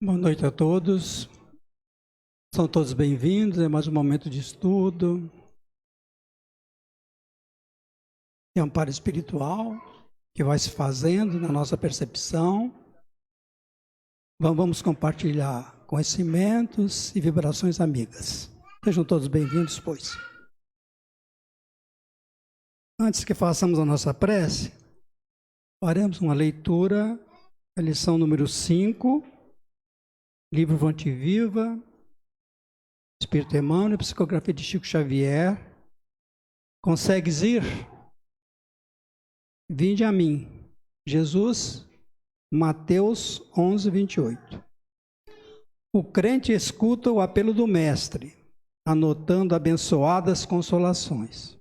Boa noite a todos. São todos bem-vindos. É mais um momento de estudo e amparo espiritual que vai se fazendo na nossa percepção. Vamos compartilhar conhecimentos e vibrações amigas. Sejam todos bem-vindos, pois. Antes que façamos a nossa prece, faremos uma leitura, a lição número 5, livro Fonte Viva, Espírito Emmanuel, psicografia de Chico Xavier. Consegues ir? Vinde a mim. Jesus, Mateus 11, 28. O crente escuta o apelo do Mestre, anotando abençoadas consolações.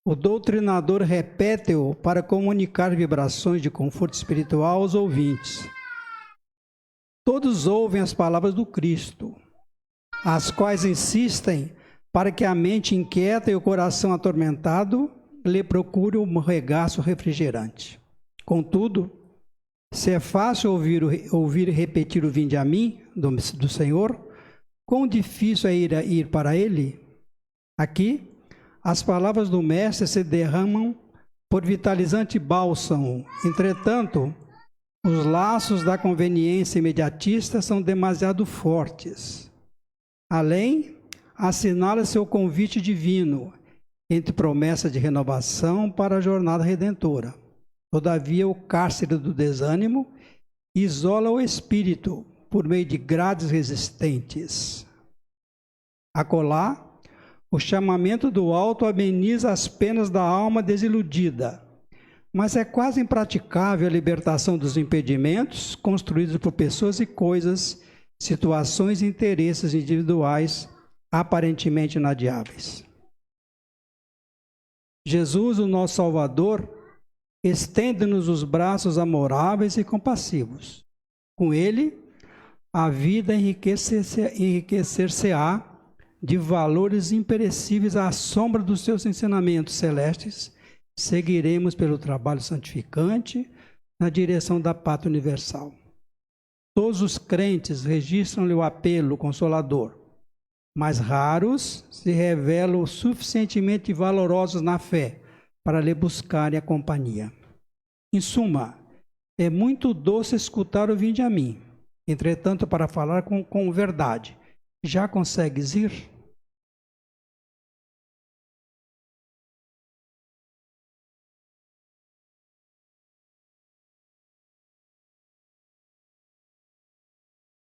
O doutrinador repete-o para comunicar vibrações de conforto espiritual aos ouvintes. Todos ouvem as palavras do Cristo, as quais insistem para que a mente inquieta e o coração atormentado lhe procure um regaço refrigerante. Contudo, se é fácil ouvir e repetir o vinde a mim, do Senhor, quão difícil é ir para Ele? Aqui, as palavras do Mestre se derramam por vitalizante bálsamo. Entretanto, os laços da conveniência imediatista são demasiado fortes. Além, assinala-se o convite divino, entre promessa de renovação para a jornada redentora. Todavia, o cárcere do desânimo isola o espírito por meio de grades resistentes. Acolá, o chamamento do alto ameniza as penas da alma desiludida, mas é quase impraticável a libertação dos impedimentos construídos por pessoas e coisas, situações e interesses individuais aparentemente inadiáveis. Jesus, o nosso Salvador, estende-nos os braços amoráveis e compassivos. Com ele, a vida enriquecer-se-á de valores imperecíveis à sombra dos seus ensinamentos celestes. Seguiremos pelo trabalho santificante na direção da pátria universal. Todos os crentes registram-lhe o apelo consolador, mas raros se revelam suficientemente valorosos na fé para lhe buscarem a companhia. Em suma, é muito doce escutar o vinde a mim. Entretanto, para falar com verdade, já consegues ir?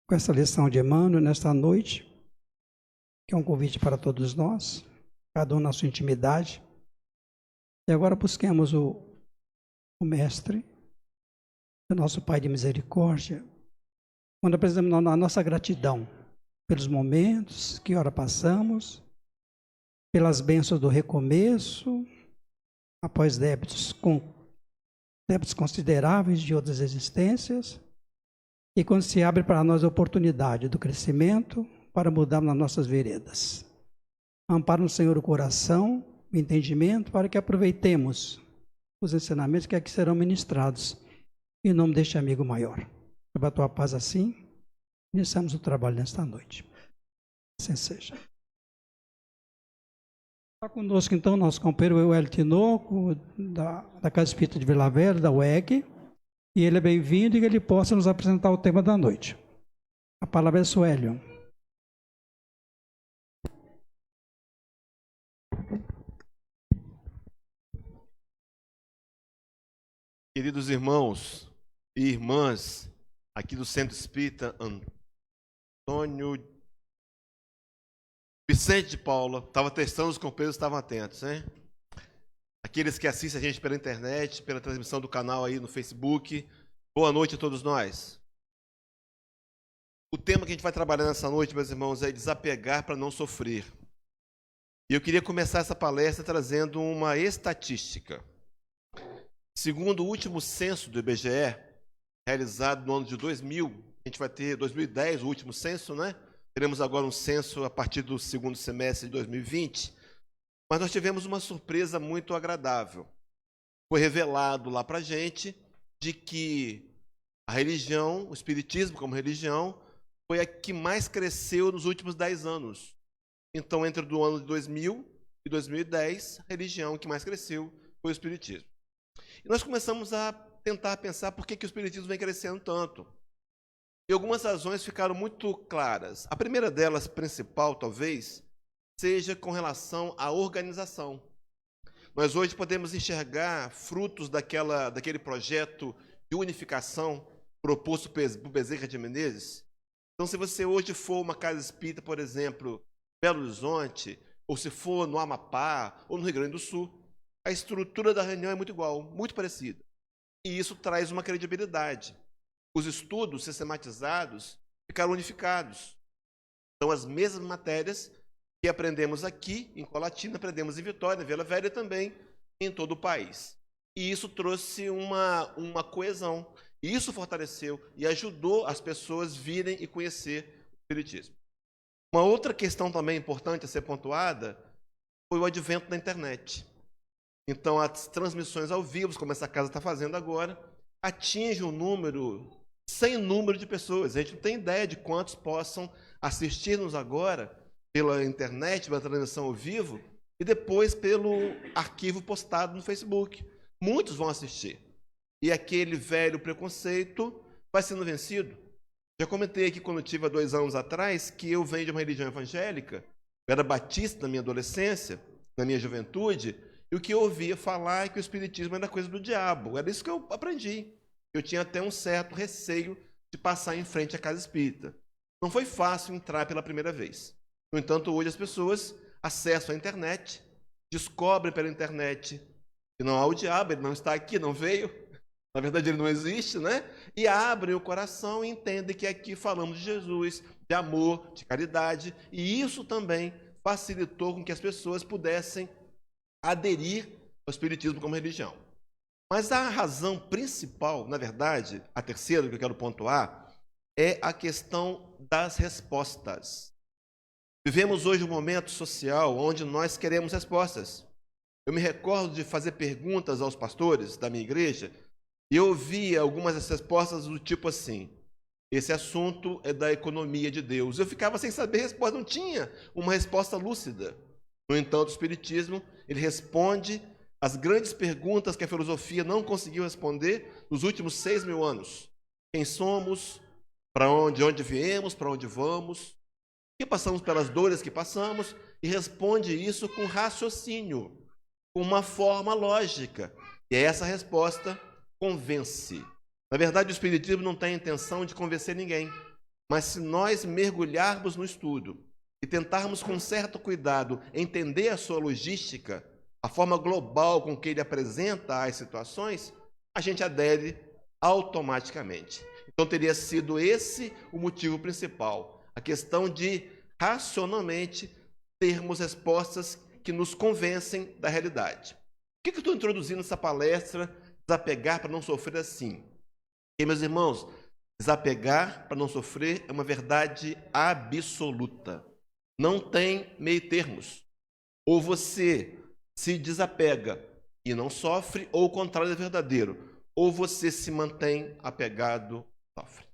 Com essa lição de Emmanuel, nesta noite, que é um convite para todos nós, cada um na sua intimidade. E agora busquemos o Mestre, o nosso Pai de misericórdia, quando apresentamos a nossa gratidão pelos momentos que ora passamos, pelas bênçãos do recomeço, após débitos consideráveis de outras existências, e quando se abre para nós a oportunidade do crescimento para mudar nas nossas veredas. Ampara no Senhor o coração, o entendimento, para que aproveitemos os ensinamentos que aqui serão ministrados, em nome deste amigo maior. Para a tua paz assim, iniciamos o trabalho nesta noite. Assim seja. Está conosco então nosso companheiro Euélio Tinoco, da Casa Espírita de Vila Velha, da UEG, e ele é bem-vindo e que ele possa nos apresentar o tema da noite. A palavra é Suélio. Queridos irmãos e irmãs, aqui do Centro Espírita Antônio Vicente de Paula, estava testando, os companheiros estavam atentos, hein? Aqueles que assistem a gente pela internet, pela transmissão do canal aí no Facebook, boa noite a todos nós. O tema que a gente vai trabalhar nessa noite, meus irmãos, é desapegar para não sofrer. E eu queria começar essa palestra trazendo uma estatística. Segundo o último censo do IBGE, realizado no ano de 2000, a gente vai ter 2010, o último censo, né? Teremos agora um censo a partir do segundo semestre de 2020, mas nós tivemos uma surpresa muito agradável. Foi revelado lá para a gente de que A religião, o espiritismo como religião, foi a que mais cresceu nos últimos 10 anos. Então, entre o ano de 2000 e 2010, a religião que mais cresceu foi o espiritismo. E nós começamos a tentar pensar por que o espiritismo vem crescendo tanto. E algumas razões ficaram muito claras. A primeira delas, principal, talvez, seja com relação à organização. Nós hoje podemos enxergar frutos daquele projeto de unificação proposto por Bezerra de Menezes. Então, se você hoje for uma casa espírita, por exemplo, Belo Horizonte, ou se for no Amapá, ou no Rio Grande do Sul, a estrutura da reunião é muito igual, muito parecida. E isso traz uma credibilidade. Os estudos sistematizados ficaram unificados. Então, as mesmas matérias que aprendemos aqui, em Colatina, aprendemos em Vitória, em Vila Velha também, em todo o país. E isso trouxe uma coesão. E isso fortaleceu e ajudou as pessoas virem e conhecer o espiritismo. Uma outra questão também importante a ser pontuada foi o advento da internet. Então, as transmissões ao vivo, como essa casa está fazendo agora, atingem um número, sem número de pessoas. A gente não tem ideia de quantos possam assistir-nos agora pela internet, pela transmissão ao vivo, e depois pelo arquivo postado no Facebook. Muitos vão assistir. E aquele velho preconceito vai sendo vencido. Já comentei aqui quando eu tive há 2 anos atrás que eu venho de uma religião evangélica, eu era batista na minha adolescência, na minha juventude, e o que eu ouvia falar é que o espiritismo era coisa do diabo. Era isso que eu aprendi. Eu tinha até um certo receio de passar em frente à casa espírita. Não foi fácil entrar pela primeira vez. No entanto, hoje as pessoas acessam a internet, descobrem pela internet que não há o diabo, ele não está aqui, não veio. Na verdade, ele não existe, né? E abrem o coração e entendem que aqui falamos de Jesus, de amor, de caridade. E isso também facilitou com que as pessoas pudessem aderir ao espiritismo como religião. Mas a razão principal, na verdade, a terceira que eu quero pontuar, é a questão das respostas. Vivemos hoje um momento social onde nós queremos respostas. Eu me recordo de fazer perguntas aos pastores da minha igreja e eu ouvia algumas das respostas do tipo assim: esse assunto é da economia de Deus. Eu ficava sem saber a resposta, não tinha uma resposta lúcida. No entanto, o espiritismo, ele responde as grandes perguntas que a filosofia não conseguiu responder nos últimos 6.000 anos. Quem somos? Para onde viemos? Para onde vamos? Que passamos pelas dores que passamos? E responde isso com raciocínio, com uma forma lógica. E essa resposta convence. Na verdade, o espiritismo não tem a intenção de convencer ninguém. Mas se nós mergulharmos no estudo e tentarmos com certo cuidado entender a sua logística, a forma global com que ele apresenta as situações, a gente adere automaticamente. Então teria sido esse o motivo principal, a questão de racionalmente termos respostas que nos convencem da realidade. Por que eu estou introduzindo essa palestra, desapegar para não sofrer assim? E, meus irmãos, desapegar para não sofrer é uma verdade absoluta. Não tem meio termos. Ou você se desapega e não sofre, ou o contrário é verdadeiro. Ou você se mantém apegado e sofre. O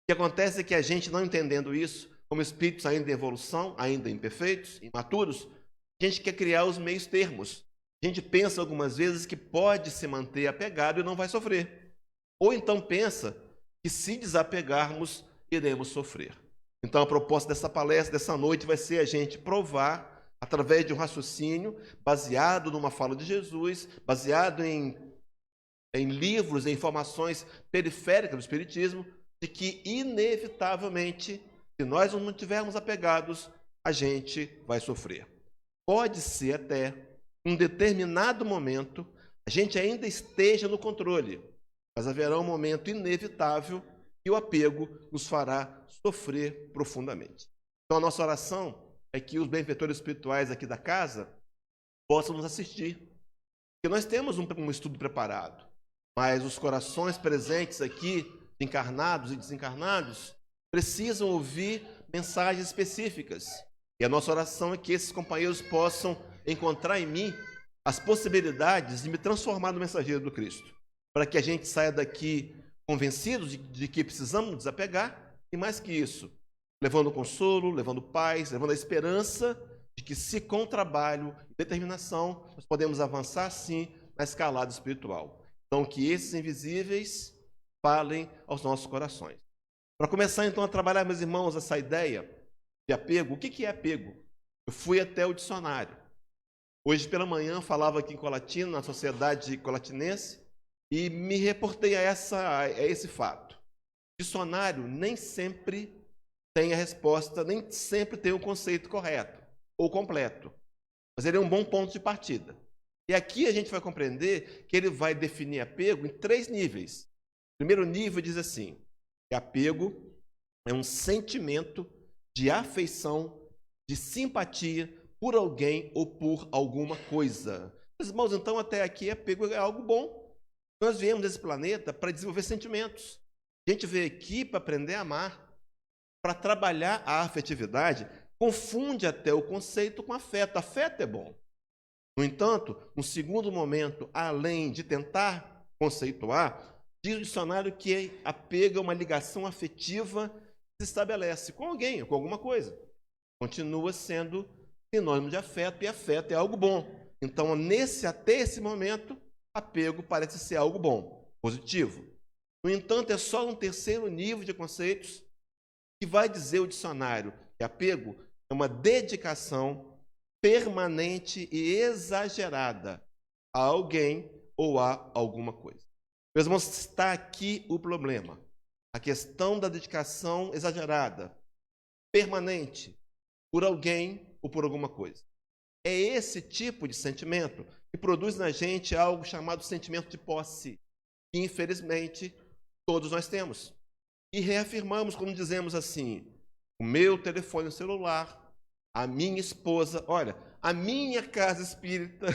que acontece é que a gente, não entendendo isso, como espíritos ainda em evolução, ainda imperfeitos, imaturos, a gente quer criar os meios termos. A gente pensa algumas vezes que pode se manter apegado e não vai sofrer. Ou então pensa que se desapegarmos, iremos sofrer. Então a proposta dessa palestra, dessa noite, vai ser a gente provar, através de um raciocínio baseado numa fala de Jesus, baseado em livros, em informações periféricas do espiritismo, de que inevitavelmente, se nós não estivermos apegados, a gente vai sofrer. Pode ser até, em um determinado momento, a gente ainda esteja no controle, mas haverá um momento inevitável e o apego nos fará sofrer profundamente. Então a nossa oração é que os benfeitores espirituais aqui da casa possam nos assistir. Porque nós temos um estudo preparado, mas os corações presentes aqui, encarnados e desencarnados, precisam ouvir mensagens específicas. E a nossa oração é que esses companheiros possam encontrar em mim as possibilidades de me transformar no mensageiro do Cristo, para que a gente saia daqui convencidos de que precisamos desapegar, e mais que isso, levando consolo, levando paz, levando a esperança de que, se com trabalho e determinação, nós podemos avançar, sim, na escalada espiritual. Então, que esses invisíveis falem aos nossos corações. Para começar, então, a trabalhar, meus irmãos, essa ideia de apego. O que é apego? Eu fui até o dicionário. Hoje pela manhã falava aqui em Colatina, na Sociedade Colatinense, e me reportei a esse fato. O dicionário nem sempre tem a resposta, nem sempre tem o conceito correto ou completo. Mas ele é um bom ponto de partida. E aqui a gente vai compreender que ele vai definir apego em 3 níveis. O primeiro nível diz assim, que apego é um sentimento de afeição, de simpatia por alguém ou por alguma coisa. Meus irmãos, então até aqui apego é algo bom. Nós viemos desse planeta para desenvolver sentimentos. A gente veio aqui para aprender a amar, para trabalhar a afetividade. Confunde até o conceito com afeto. Afeto é bom. No entanto, no segundo momento, além de tentar conceituar, diz o dicionário que apego é uma ligação afetiva que se estabelece com alguém, com alguma coisa. Continua sendo sinônimo de afeto, e afeto é algo bom. Então, até esse momento, apego parece ser algo bom, positivo. No entanto, é só um terceiro nível de conceitos que vai dizer o dicionário que apego é uma dedicação permanente e exagerada a alguém ou a alguma coisa. Meus irmãos, está aqui o problema. A questão da dedicação exagerada, permanente, por alguém ou por alguma coisa. É esse tipo de sentimento que produz na gente algo chamado sentimento de posse, que infelizmente todos nós temos. E reafirmamos quando dizemos assim, o meu telefone celular, a minha esposa, olha, a minha casa espírita,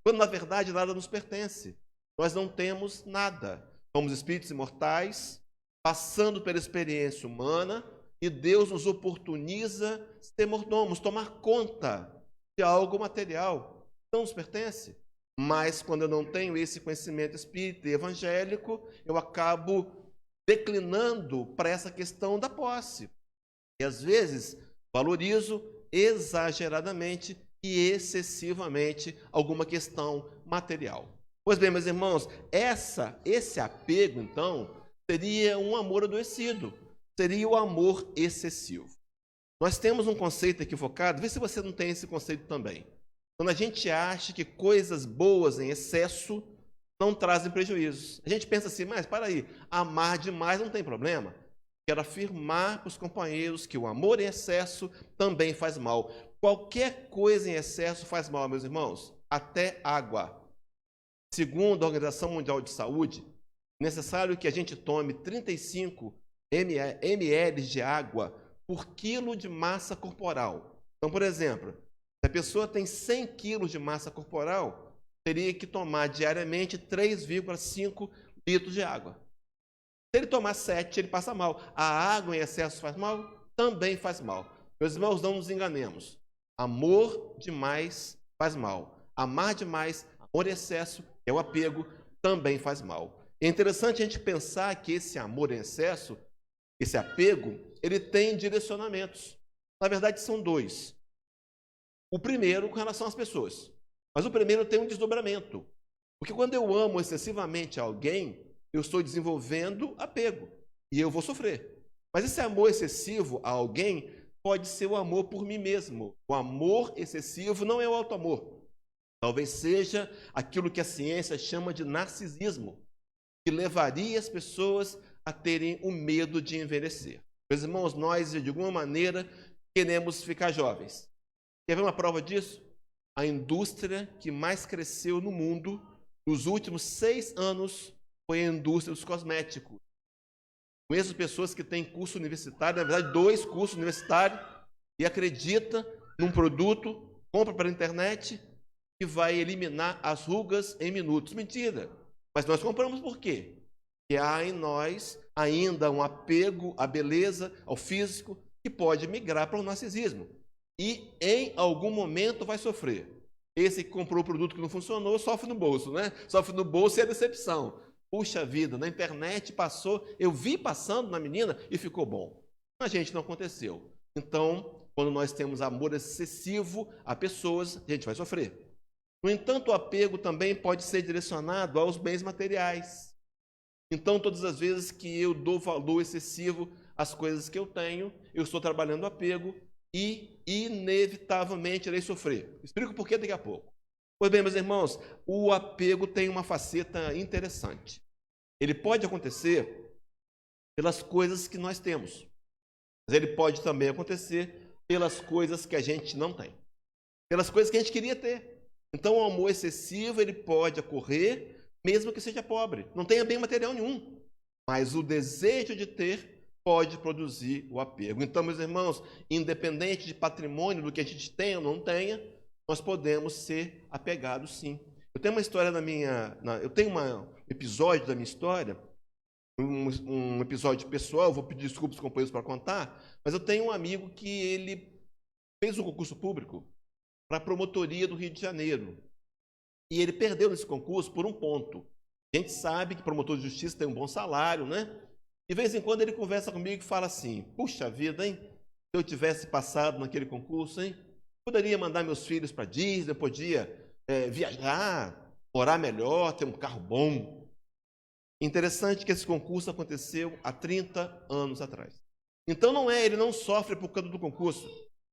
quando na verdade nada nos pertence. Nós não temos nada. Somos espíritos imortais, passando pela experiência humana, e Deus nos oportuniza ser mordomos, tomar conta de algo material. Não nos pertence. Mas quando eu não tenho esse conhecimento espírita e evangélico, eu acabo declinando para essa questão da posse. E às vezes valorizo exageradamente e excessivamente alguma questão material. Pois bem, meus irmãos, esse apego, então, seria um amor adoecido, seria o amor excessivo. Nós temos um conceito equivocado, vê se você não tem esse conceito também. Quando a gente acha que coisas boas em excesso não trazem prejuízos. A gente pensa assim, mas para aí, amar demais não tem problema. Quero afirmar para os companheiros que o amor em excesso também faz mal. Qualquer coisa em excesso faz mal, meus irmãos, até água. Segundo a Organização Mundial de Saúde, é necessário que a gente tome 35 ml de água por quilo de massa corporal. Então, por exemplo, se a pessoa tem 100 quilos de massa corporal, teria que tomar diariamente 3,5 litros de água. Se ele tomar 7, ele passa mal. A água em excesso faz mal? Também faz mal. Meus irmãos, não nos enganemos. Amor demais faz mal. Amar demais, amor em excesso, que é o apego, também faz mal. É interessante a gente pensar que esse amor em excesso, esse apego, ele tem direcionamentos. Na verdade, são 2. O primeiro, com relação às pessoas. Mas o primeiro tem um desdobramento. Porque quando eu amo excessivamente alguém, eu estou desenvolvendo apego. E eu vou sofrer. Mas esse amor excessivo a alguém pode ser o amor por mim mesmo. O amor excessivo não é o auto-amor. Talvez seja aquilo que a ciência chama de narcisismo, que levaria as pessoas a terem o medo de envelhecer. Meus irmãos, nós, de alguma maneira, queremos ficar jovens. Quer ver uma prova disso? A indústria que mais cresceu no mundo nos últimos 6 anos foi a indústria dos cosméticos. Conheço pessoas que têm curso universitário, na verdade 2 cursos universitários, e acredita num produto, compra pela internet, que vai eliminar as rugas em minutos. Mentira! Mas nós compramos por quê? Porque há em nós ainda um apego à beleza, ao físico, que pode migrar para o narcisismo. E em algum momento vai sofrer. Esse que comprou o produto que não funcionou, sofre no bolso, né? Sofre no bolso e a decepção. Puxa vida, na internet passou, eu vi passando na menina e ficou bom. A gente não aconteceu. Então, quando nós temos amor excessivo a pessoas, a gente vai sofrer. No entanto, o apego também pode ser direcionado aos bens materiais. Então, todas as vezes que eu dou valor excessivo às coisas que eu tenho, eu estou trabalhando o apego e, inevitavelmente, irei sofrer. Explico por quê daqui a pouco. Pois bem, meus irmãos, o apego tem uma faceta interessante. Ele pode acontecer pelas coisas que nós temos, mas ele pode também acontecer pelas coisas que a gente não tem, pelas coisas que a gente queria ter. Então, o amor excessivo ele pode ocorrer mesmo que seja pobre, não tenha bem material nenhum, mas o desejo de ter pode produzir o apego. Então, meus irmãos, independente de patrimônio, do que a gente tenha ou não tenha, nós podemos ser apegados sim. Eu tenho uma história eu tenho um episódio da minha história, um episódio pessoal, vou pedir desculpas aos companheiros para contar, mas eu tenho um amigo que ele fez um concurso público para a promotoria do Rio de Janeiro. E ele perdeu nesse concurso por um ponto. A gente sabe que promotor de justiça tem um bom salário, né? De vez em quando ele conversa comigo e fala assim, puxa vida, hein? Se eu tivesse passado naquele concurso, hein? Poderia mandar meus filhos para Disney, podia viajar, morar melhor, ter um carro bom. Interessante que esse concurso aconteceu há 30 anos atrás. Então ele não sofre por conta do concurso.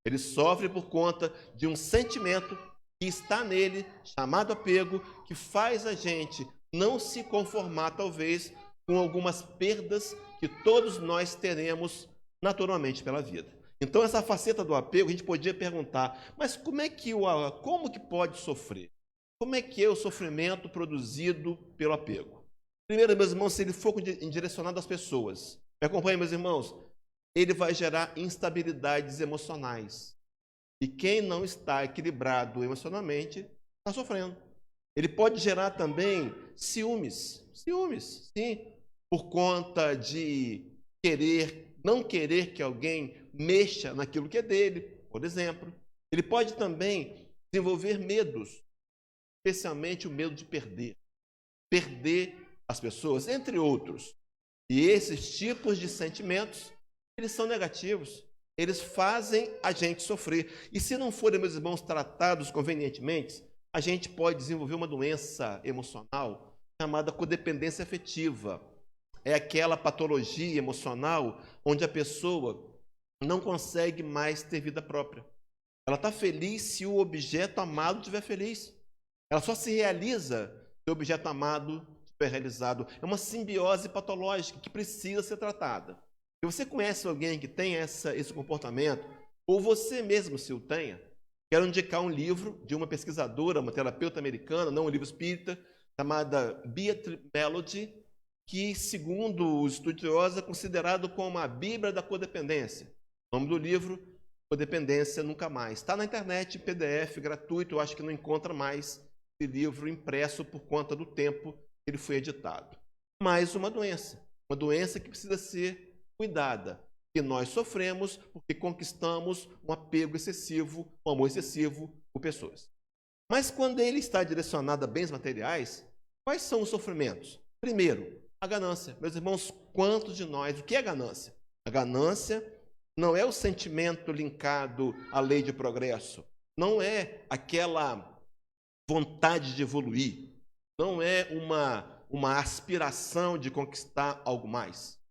Ele sofre por conta de um sentimento que está nele, chamado apego, que faz a gente não se conformar, talvez, com algumas perdas que todos nós teremos naturalmente pela vida. Então, essa faceta do apego, a gente podia perguntar, mas como que pode sofrer? Como é que é o sofrimento produzido pelo apego? Primeiro, meus irmãos, se ele for direcionado às pessoas, me acompanhem, meus irmãos, ele vai gerar instabilidades emocionais. E quem não está equilibrado emocionalmente, está sofrendo. Ele pode gerar também ciúmes, sim, por conta de não querer que alguém mexa naquilo que é dele, por exemplo. Ele pode também desenvolver medos, especialmente o medo de perder as pessoas, entre outros. E esses tipos de sentimentos, eles são negativos. Eles fazem a gente sofrer. E se não forem, meus irmãos, tratados convenientemente, a gente pode desenvolver uma doença emocional chamada codependência afetiva. É aquela patologia emocional onde a pessoa não consegue mais ter vida própria. Ela está feliz se o objeto amado estiver feliz. Ela só se realiza se o objeto amado estiver realizado. É uma simbiose patológica que precisa ser tratada. Se você conhece alguém que tem esse comportamento, ou você mesmo se o tenha, quero indicar um livro de uma pesquisadora, uma terapeuta americana, não um livro espírita, chamada Beatrice Melody, que, segundo os estudiosos, é considerado como a Bíblia da codependência. O nome do livro, Codependência Nunca Mais. Está na internet, PDF, gratuito, eu acho que não encontra mais esse livro impresso por conta do tempo que ele foi editado. Mais uma doença que precisa ser cuidada, que nós sofremos porque conquistamos um apego excessivo, um amor excessivo por pessoas. Mas quando ele está direcionado a bens materiais, quais são os sofrimentos? Primeiro, a ganância. Meus irmãos, quantos de nós, o que é ganância? A ganância não é o sentimento linkado à lei de progresso, não é aquela vontade de evoluir, não é uma aspiração de conquistar algo mais.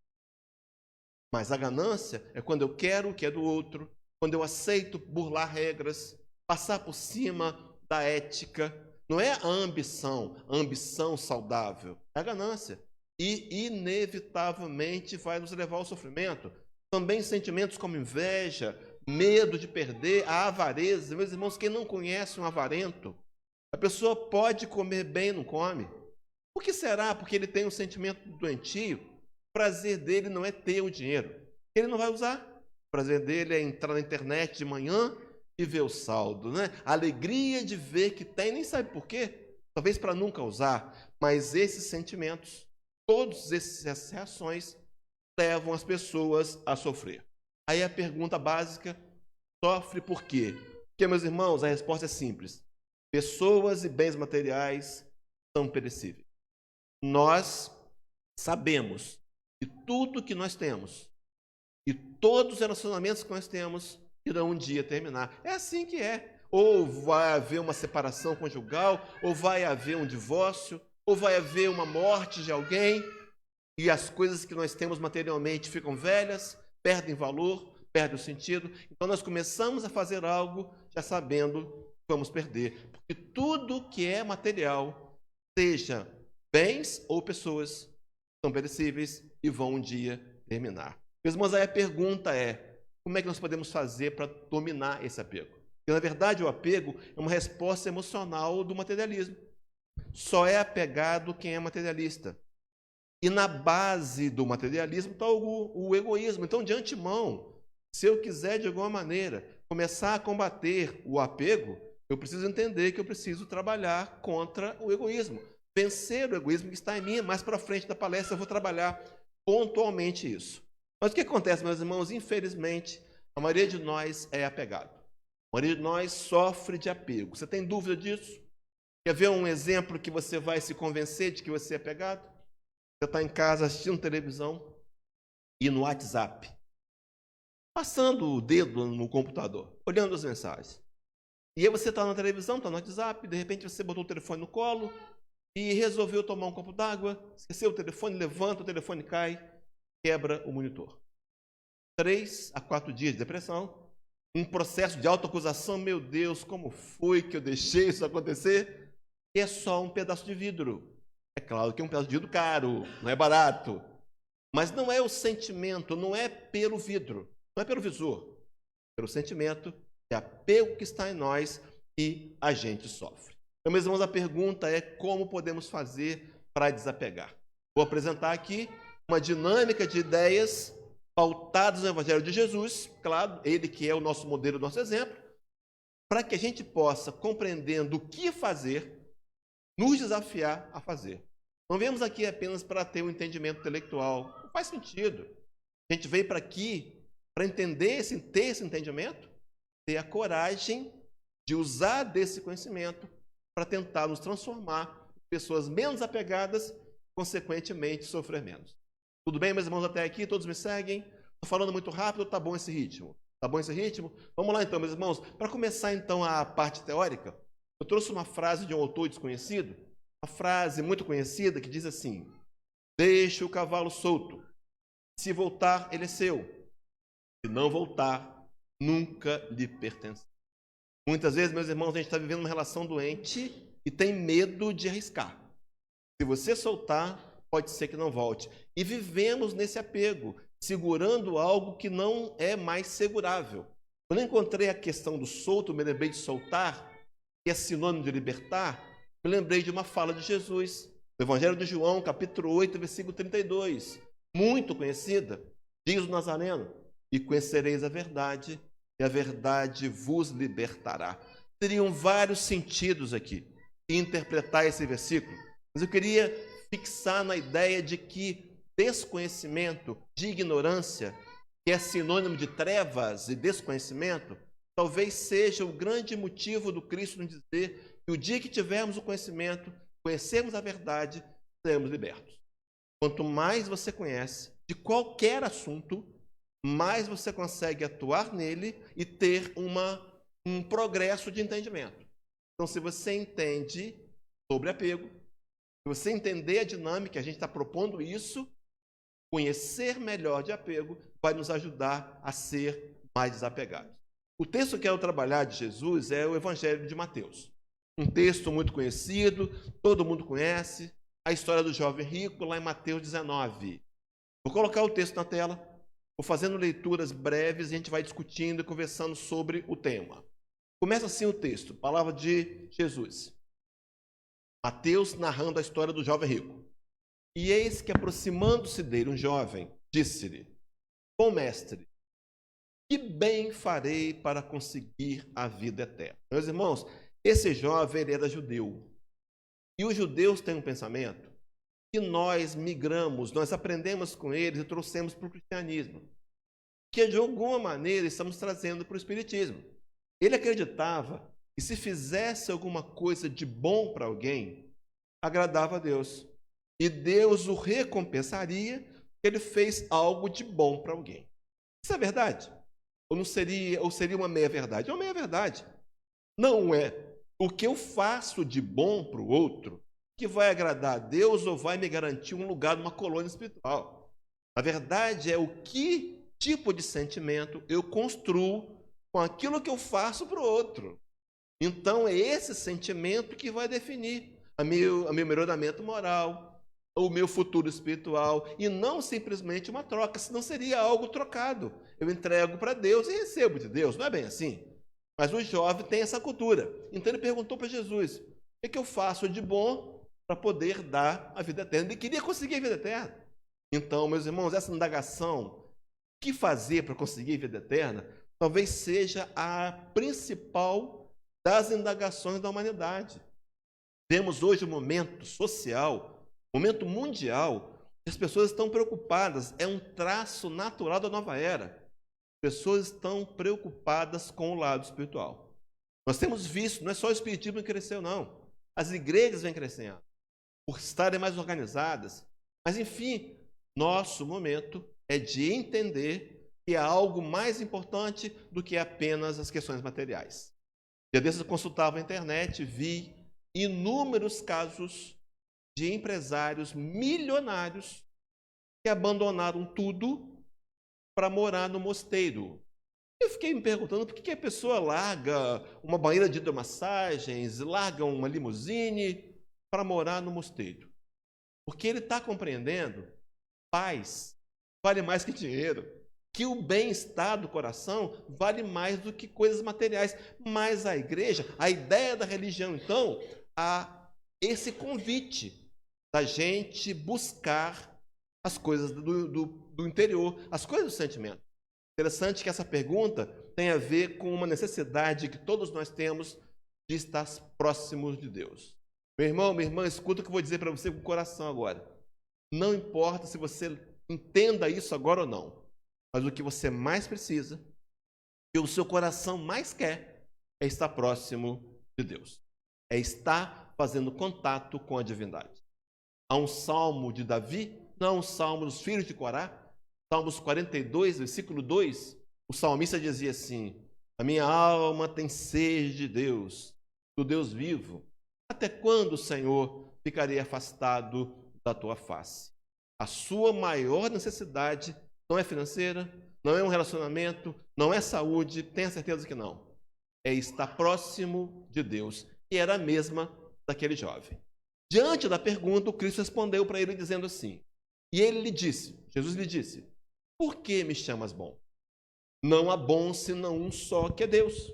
Mas a ganância é quando eu quero o que é do outro, quando eu aceito burlar regras, passar por cima da ética. Não é a ambição saudável, é a ganância. E, inevitavelmente, vai nos levar ao sofrimento. Também sentimentos como inveja, medo de perder, a avareza. Meus irmãos, quem não conhece um avarento, a pessoa pode comer bem e não come. Por que será? Porque ele tem um sentimento doentio. O prazer dele não é ter o dinheiro. Ele não vai usar. O prazer dele é entrar na internet de manhã e ver o saldo, né? A alegria de ver que tem, nem sabe por quê. Talvez para nunca usar. Mas esses sentimentos, todas essas reações, levam as pessoas a sofrer. Aí a pergunta básica, sofre por quê? Porque, meus irmãos, a resposta é simples. Pessoas e bens materiais são perecíveis. Nós sabemos que tudo que nós temos e todos os relacionamentos que nós temos irão um dia terminar. É assim que é. Ou vai haver uma separação conjugal, ou vai haver um divórcio, ou vai haver uma morte de alguém, e as coisas que nós temos materialmente ficam velhas, perdem valor, perdem o sentido. Então nós começamos a fazer algo já sabendo que vamos perder. Porque tudo que é material, seja bens ou pessoas, são perecíveis e vão um dia terminar. Meus irmãos, aí a pergunta é, como é que nós podemos fazer para dominar esse apego? Porque, na verdade, o apego é uma resposta emocional do materialismo. Só é apegado quem é materialista. E na base do materialismo está o egoísmo. Então, de antemão, se eu quiser, de alguma maneira, começar a combater o apego, eu preciso entender que eu preciso trabalhar contra o egoísmo. Vencer o egoísmo que está em mim. Mais para frente da palestra eu vou trabalhar pontualmente isso. Mas o que acontece, meus irmãos? Infelizmente, a maioria de nós é apegado. A maioria de nós sofre de apego. Você tem dúvida disso? Quer ver um exemplo que você vai se convencer de que você é apegado? Você está em casa assistindo televisão e no WhatsApp, passando o dedo no computador, olhando as mensagens. E aí você está na televisão, está no WhatsApp, de repente você botou o telefone no colo e resolveu tomar um copo d'água, esqueceu o telefone, levanta, o telefone cai, quebra o monitor. 3 a 4 dias de depressão, um processo de autoacusação. Meu Deus, como foi que eu deixei isso acontecer? E é só um pedaço de vidro. É claro que é um pedaço de vidro caro, não é barato. Mas não é o sentimento, não é pelo vidro, não é pelo visor. Pelo sentimento, é apego que está em nós e a gente sofre. Então, meus irmãos, a pergunta é como podemos fazer para desapegar. Vou apresentar aqui uma dinâmica de ideias pautadas no Evangelho de Jesus, claro, ele que é o nosso modelo, o nosso exemplo, para que a gente possa, compreendendo o que fazer, nos desafiar a fazer. Não viemos aqui apenas para ter um entendimento intelectual. Não faz sentido. A gente veio para aqui para entender, ter esse entendimento, ter a coragem de usar desse conhecimento para tentar nos transformar em pessoas menos apegadas, consequentemente sofrer menos. Tudo bem, meus irmãos, até aqui? Todos me seguem? Estou falando muito rápido, tá bom esse ritmo? Tá bom esse ritmo? Vamos lá então, meus irmãos. Para começar então a parte teórica, eu trouxe uma frase de um autor desconhecido, uma frase muito conhecida que diz assim: deixe o cavalo solto. Se voltar, ele é seu. Se não voltar, nunca lhe pertence. Muitas vezes, meus irmãos, a gente está vivendo uma relação doente e tem medo de arriscar. Se você soltar, pode ser que não volte. E vivemos nesse apego, segurando algo que não é mais segurável. Quando eu encontrei a questão do solto, me lembrei de soltar, que é sinônimo de libertar, me lembrei de uma fala de Jesus, no Evangelho de João, capítulo 8, versículo 32, muito conhecida. Diz o Nazareno: e conhecereis a verdade, e a verdade vos libertará. Teriam vários sentidos aqui, e interpretar esse versículo, mas eu queria fixar na ideia de que desconhecimento, de ignorância, que é sinônimo de trevas e desconhecimento, talvez seja o grande motivo do Cristo nos dizer que o dia que tivermos o conhecimento, conhecermos a verdade, seremos libertos. Quanto mais você conhece de qualquer assunto, mais você consegue atuar nele e ter um progresso de entendimento. Então, se você entende sobre apego, se você entender a dinâmica, a gente está propondo isso, conhecer melhor de apego vai nos ajudar a ser mais desapegados. O texto que eu quero trabalhar de Jesus é o Evangelho de Mateus. Um texto muito conhecido, todo mundo conhece, a história do jovem rico, lá em Mateus 19. Vou colocar o texto na tela, vou fazendo leituras breves e a gente vai discutindo e conversando sobre o tema. Começa assim o texto, palavra de Jesus. Mateus narrando a história do jovem rico. E eis que, aproximando-se dele um jovem, disse-lhe: bom mestre, que bem farei para conseguir a vida eterna? Meus irmãos, esse jovem ele era judeu. E os judeus têm um pensamento que nós migramos, nós aprendemos com eles e trouxemos para o cristianismo, que de alguma maneira estamos trazendo para o espiritismo. Ele acreditava que se fizesse alguma coisa de bom para alguém, agradava a Deus. e Deus o recompensaria porque ele fez algo de bom para alguém. Isso é verdade? Ou não seria, ou seria uma meia-verdade? É uma meia-verdade. Não é o que eu faço de bom para o outro que vai agradar a Deus ou vai me garantir um lugar numa colônia espiritual. A verdade é o que tipo de sentimento eu construo com aquilo que eu faço para o outro. Então é esse sentimento que vai definir o meu melhoramento moral, o meu futuro espiritual, e não simplesmente uma troca, senão seria algo trocado. Eu entrego para Deus e recebo de Deus, não é bem assim? Mas o jovem tem essa cultura. Então ele perguntou para Jesus, o que eu faço de bom para poder dar a vida eterna? Ele queria conseguir a vida eterna. Então, meus irmãos, essa indagação, o que fazer para conseguir a vida eterna, talvez seja a principal das indagações da humanidade. Temos hoje um momento social, momento mundial, as pessoas estão preocupadas, é um traço natural da nova era. As pessoas estão preocupadas com o lado espiritual. Nós temos visto, não é só o espiritismo que cresceu, não. As igrejas vêm crescendo, por estarem mais organizadas. Mas, enfim, nosso momento é de entender que há algo mais importante do que apenas as questões materiais. Dia desses eu consultava a internet, vi inúmeros casos de empresários milionários que abandonaram tudo para morar no mosteiro. Eu fiquei me perguntando por que a pessoa larga uma banheira de hidromassagens, larga uma limusine para morar no mosteiro. Porque ele está compreendendo, paz vale mais que dinheiro, que o bem-estar do coração vale mais do que coisas materiais. Mas a igreja, a ideia da religião, então, há esse convite da gente buscar as coisas do interior, as coisas do sentimento. Interessante que essa pergunta tem a ver com uma necessidade que todos nós temos de estar próximos de Deus. Meu irmão, minha irmã, escuta o que eu vou dizer para você com o coração agora. Não importa se você entenda isso agora ou não, mas o que você mais precisa, que o seu coração mais quer, é estar próximo de Deus. É estar fazendo contato com a divindade. Há um salmo de Davi, não um salmo dos filhos de Corá, Salmos 42, versículo 2, o salmista dizia assim: a minha alma tem sede de Deus, do Deus vivo. Até quando, Senhor, ficarei afastado da tua face? A sua maior necessidade não é financeira, não é um relacionamento, não é saúde, tenha certeza que não. É estar próximo de Deus. E era a mesma daquele jovem. Diante da pergunta, o Cristo respondeu para ele dizendo assim, e ele lhe disse, Jesus lhe disse, por que me chamas bom? Não há bom senão um só, que é Deus.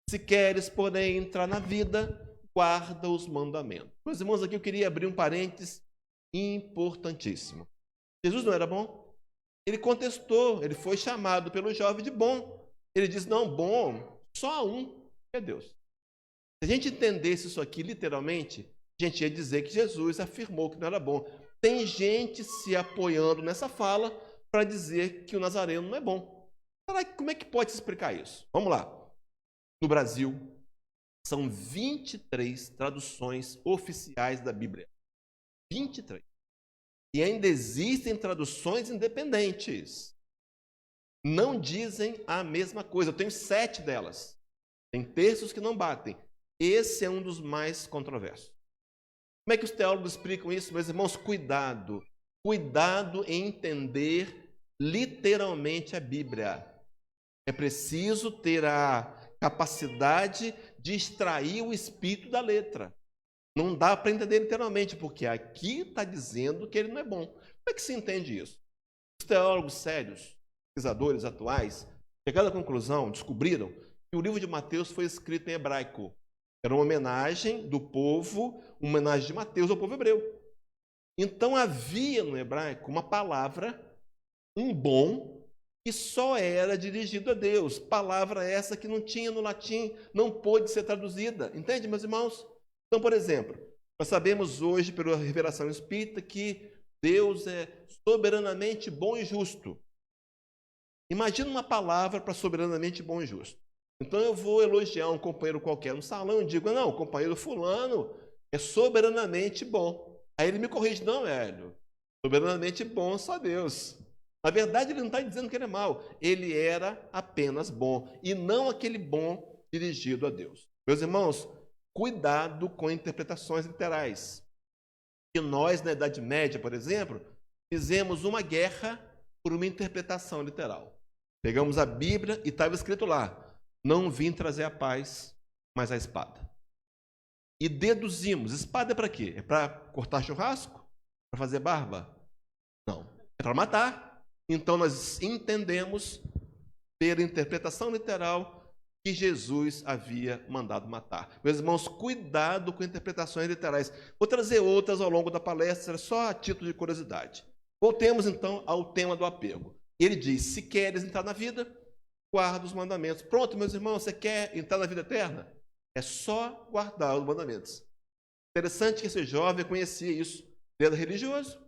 Se queres, porém, entrar na vida, guarda os mandamentos. Meus irmãos, aqui eu queria abrir um parênteses importantíssimo. Jesus não era bom? Ele contestou, ele foi chamado pelo jovem de bom. Ele disse, não, bom, só há um, que é Deus. Se a gente entendesse isso aqui literalmente, a gente ia dizer que Jesus afirmou que não era bom. Tem gente se apoiando nessa fala para dizer que o Nazareno não é bom. Como é que pode se explicar isso? Vamos lá. No Brasil, são 23 traduções oficiais da Bíblia. 23. E ainda existem traduções independentes. Não dizem a mesma coisa. Eu tenho 7 delas. Tem textos que não batem. Esse é um dos mais controversos. Como é que os teólogos explicam isso? Meus irmãos, cuidado. Cuidado em entender literalmente a Bíblia. É preciso ter a capacidade de extrair o espírito da letra. Não dá para entender literalmente, porque aqui está dizendo que ele não é bom. Como é que se entende isso? Os teólogos sérios, pesquisadores atuais, chegaram à conclusão, descobriram que o livro de Mateus foi escrito em hebraico. Era uma homenagem do povo, uma homenagem de Mateus ao povo hebreu. Então havia no hebraico uma palavra, um bom, que só era dirigido a Deus. Palavra essa que não tinha no latim, não pôde ser traduzida. Entende, meus irmãos? Então, por exemplo, nós sabemos hoje, pela revelação espírita, que Deus é soberanamente bom e justo. Imagina uma palavra para soberanamente bom e justo. Então eu vou elogiar um companheiro qualquer no salão e digo, não, o companheiro fulano é soberanamente bom. Aí ele me corrige, não, Hélio, soberanamente bom só Deus. Na verdade, ele não está dizendo que ele é mau, ele era apenas bom, e não aquele bom dirigido a Deus. Meus irmãos, cuidado com interpretações literais. E nós, na Idade Média, por exemplo, fizemos uma guerra por uma interpretação literal. Pegamos a Bíblia e estava escrito lá: não vim trazer a paz, mas a espada. E deduzimos: espada é para quê? É para cortar churrasco? Para fazer barba? Não. É para matar. Então nós entendemos, pela interpretação literal, que Jesus havia mandado matar. Meus irmãos, cuidado com interpretações literais. Vou trazer outras ao longo da palestra, só a título de curiosidade. Voltemos então ao tema do apego. Ele diz: se queres entrar na vida, guarda os mandamentos. Pronto, meus irmãos, você quer entrar na vida eterna? É só guardar os mandamentos. Interessante que esse jovem conhecia isso. Ele era religioso.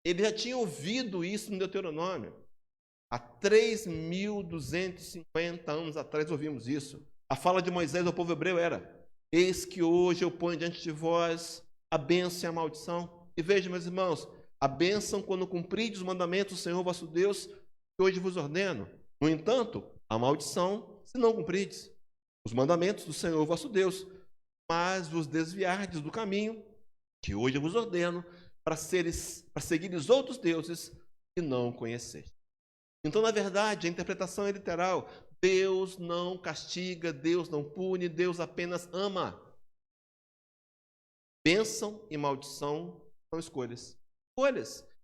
Ele já tinha ouvido isso no Deuteronômio. Há 3.250 anos atrás ouvimos isso. A fala de Moisés ao povo hebreu era: eis que hoje eu ponho diante de vós a bênção e a maldição. E veja, meus irmãos, a bênção quando cumprides os mandamentos do Senhor vosso Deus, que hoje vos ordeno. No entanto, a maldição se não cumprides os mandamentos do Senhor vosso Deus, mas vos desviardes do caminho que hoje eu vos ordeno, para seguires outros deuses que não conheceis. Então, na verdade, a interpretação é literal. Deus não castiga, Deus não pune, Deus apenas ama. Bênção e maldição são escolhas.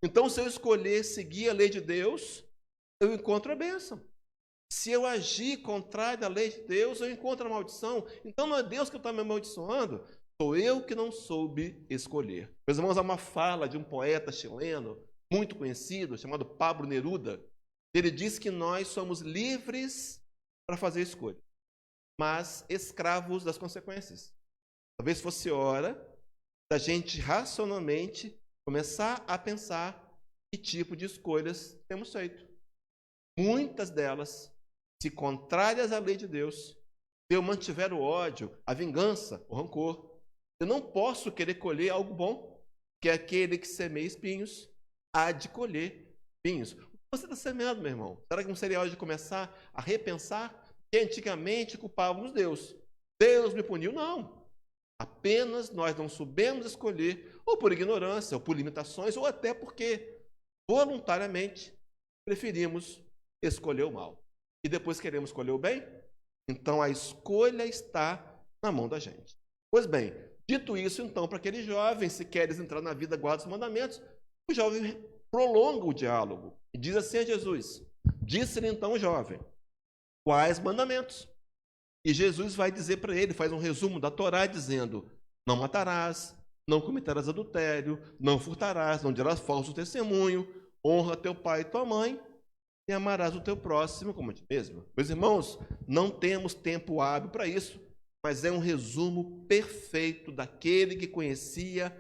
Então, se eu escolher seguir a lei de Deus, eu encontro a bênção. Se eu agir contrário à lei de Deus, eu encontro a maldição. Então, não é Deus que está me amaldiçoando, sou eu que não soube escolher. Meus irmãos, há uma fala de um poeta chileno, muito conhecido, chamado Pablo Neruda. Ele diz que nós somos livres para fazer escolha, mas escravos das consequências. Talvez fosse hora da gente racionalmente começar a pensar que tipo de escolhas temos feito. Muitas delas, se contrárias à lei de Deus, se eu mantiver o ódio, a vingança, o rancor, eu não posso querer colher algo bom, que é aquele que semeia espinhos, há de colher espinhos. Você está semeando, meu irmão? Será que não seria hora de começar a repensar que antigamente culpávamos Deus? Deus me puniu? Não. Apenas nós não soubemos escolher, ou por ignorância, ou por limitações, ou até porque voluntariamente preferimos escolher o mal. E depois queremos escolher o bem? Então a escolha está na mão da gente. Pois bem, dito isso, então, para aquele jovem, se queres entrar na vida, guarda os mandamentos, o jovem prolonga o diálogo e diz assim a Jesus: disse-lhe então o jovem, quais mandamentos? E Jesus vai dizer para ele, faz um resumo da Torá, dizendo: não matarás, não cometerás adultério, não furtarás, não dirás falso testemunho, honra teu pai e tua mãe, e amarás o teu próximo como a ti mesmo. Meus irmãos, não temos tempo hábil para isso, mas é um resumo perfeito daquele que conhecia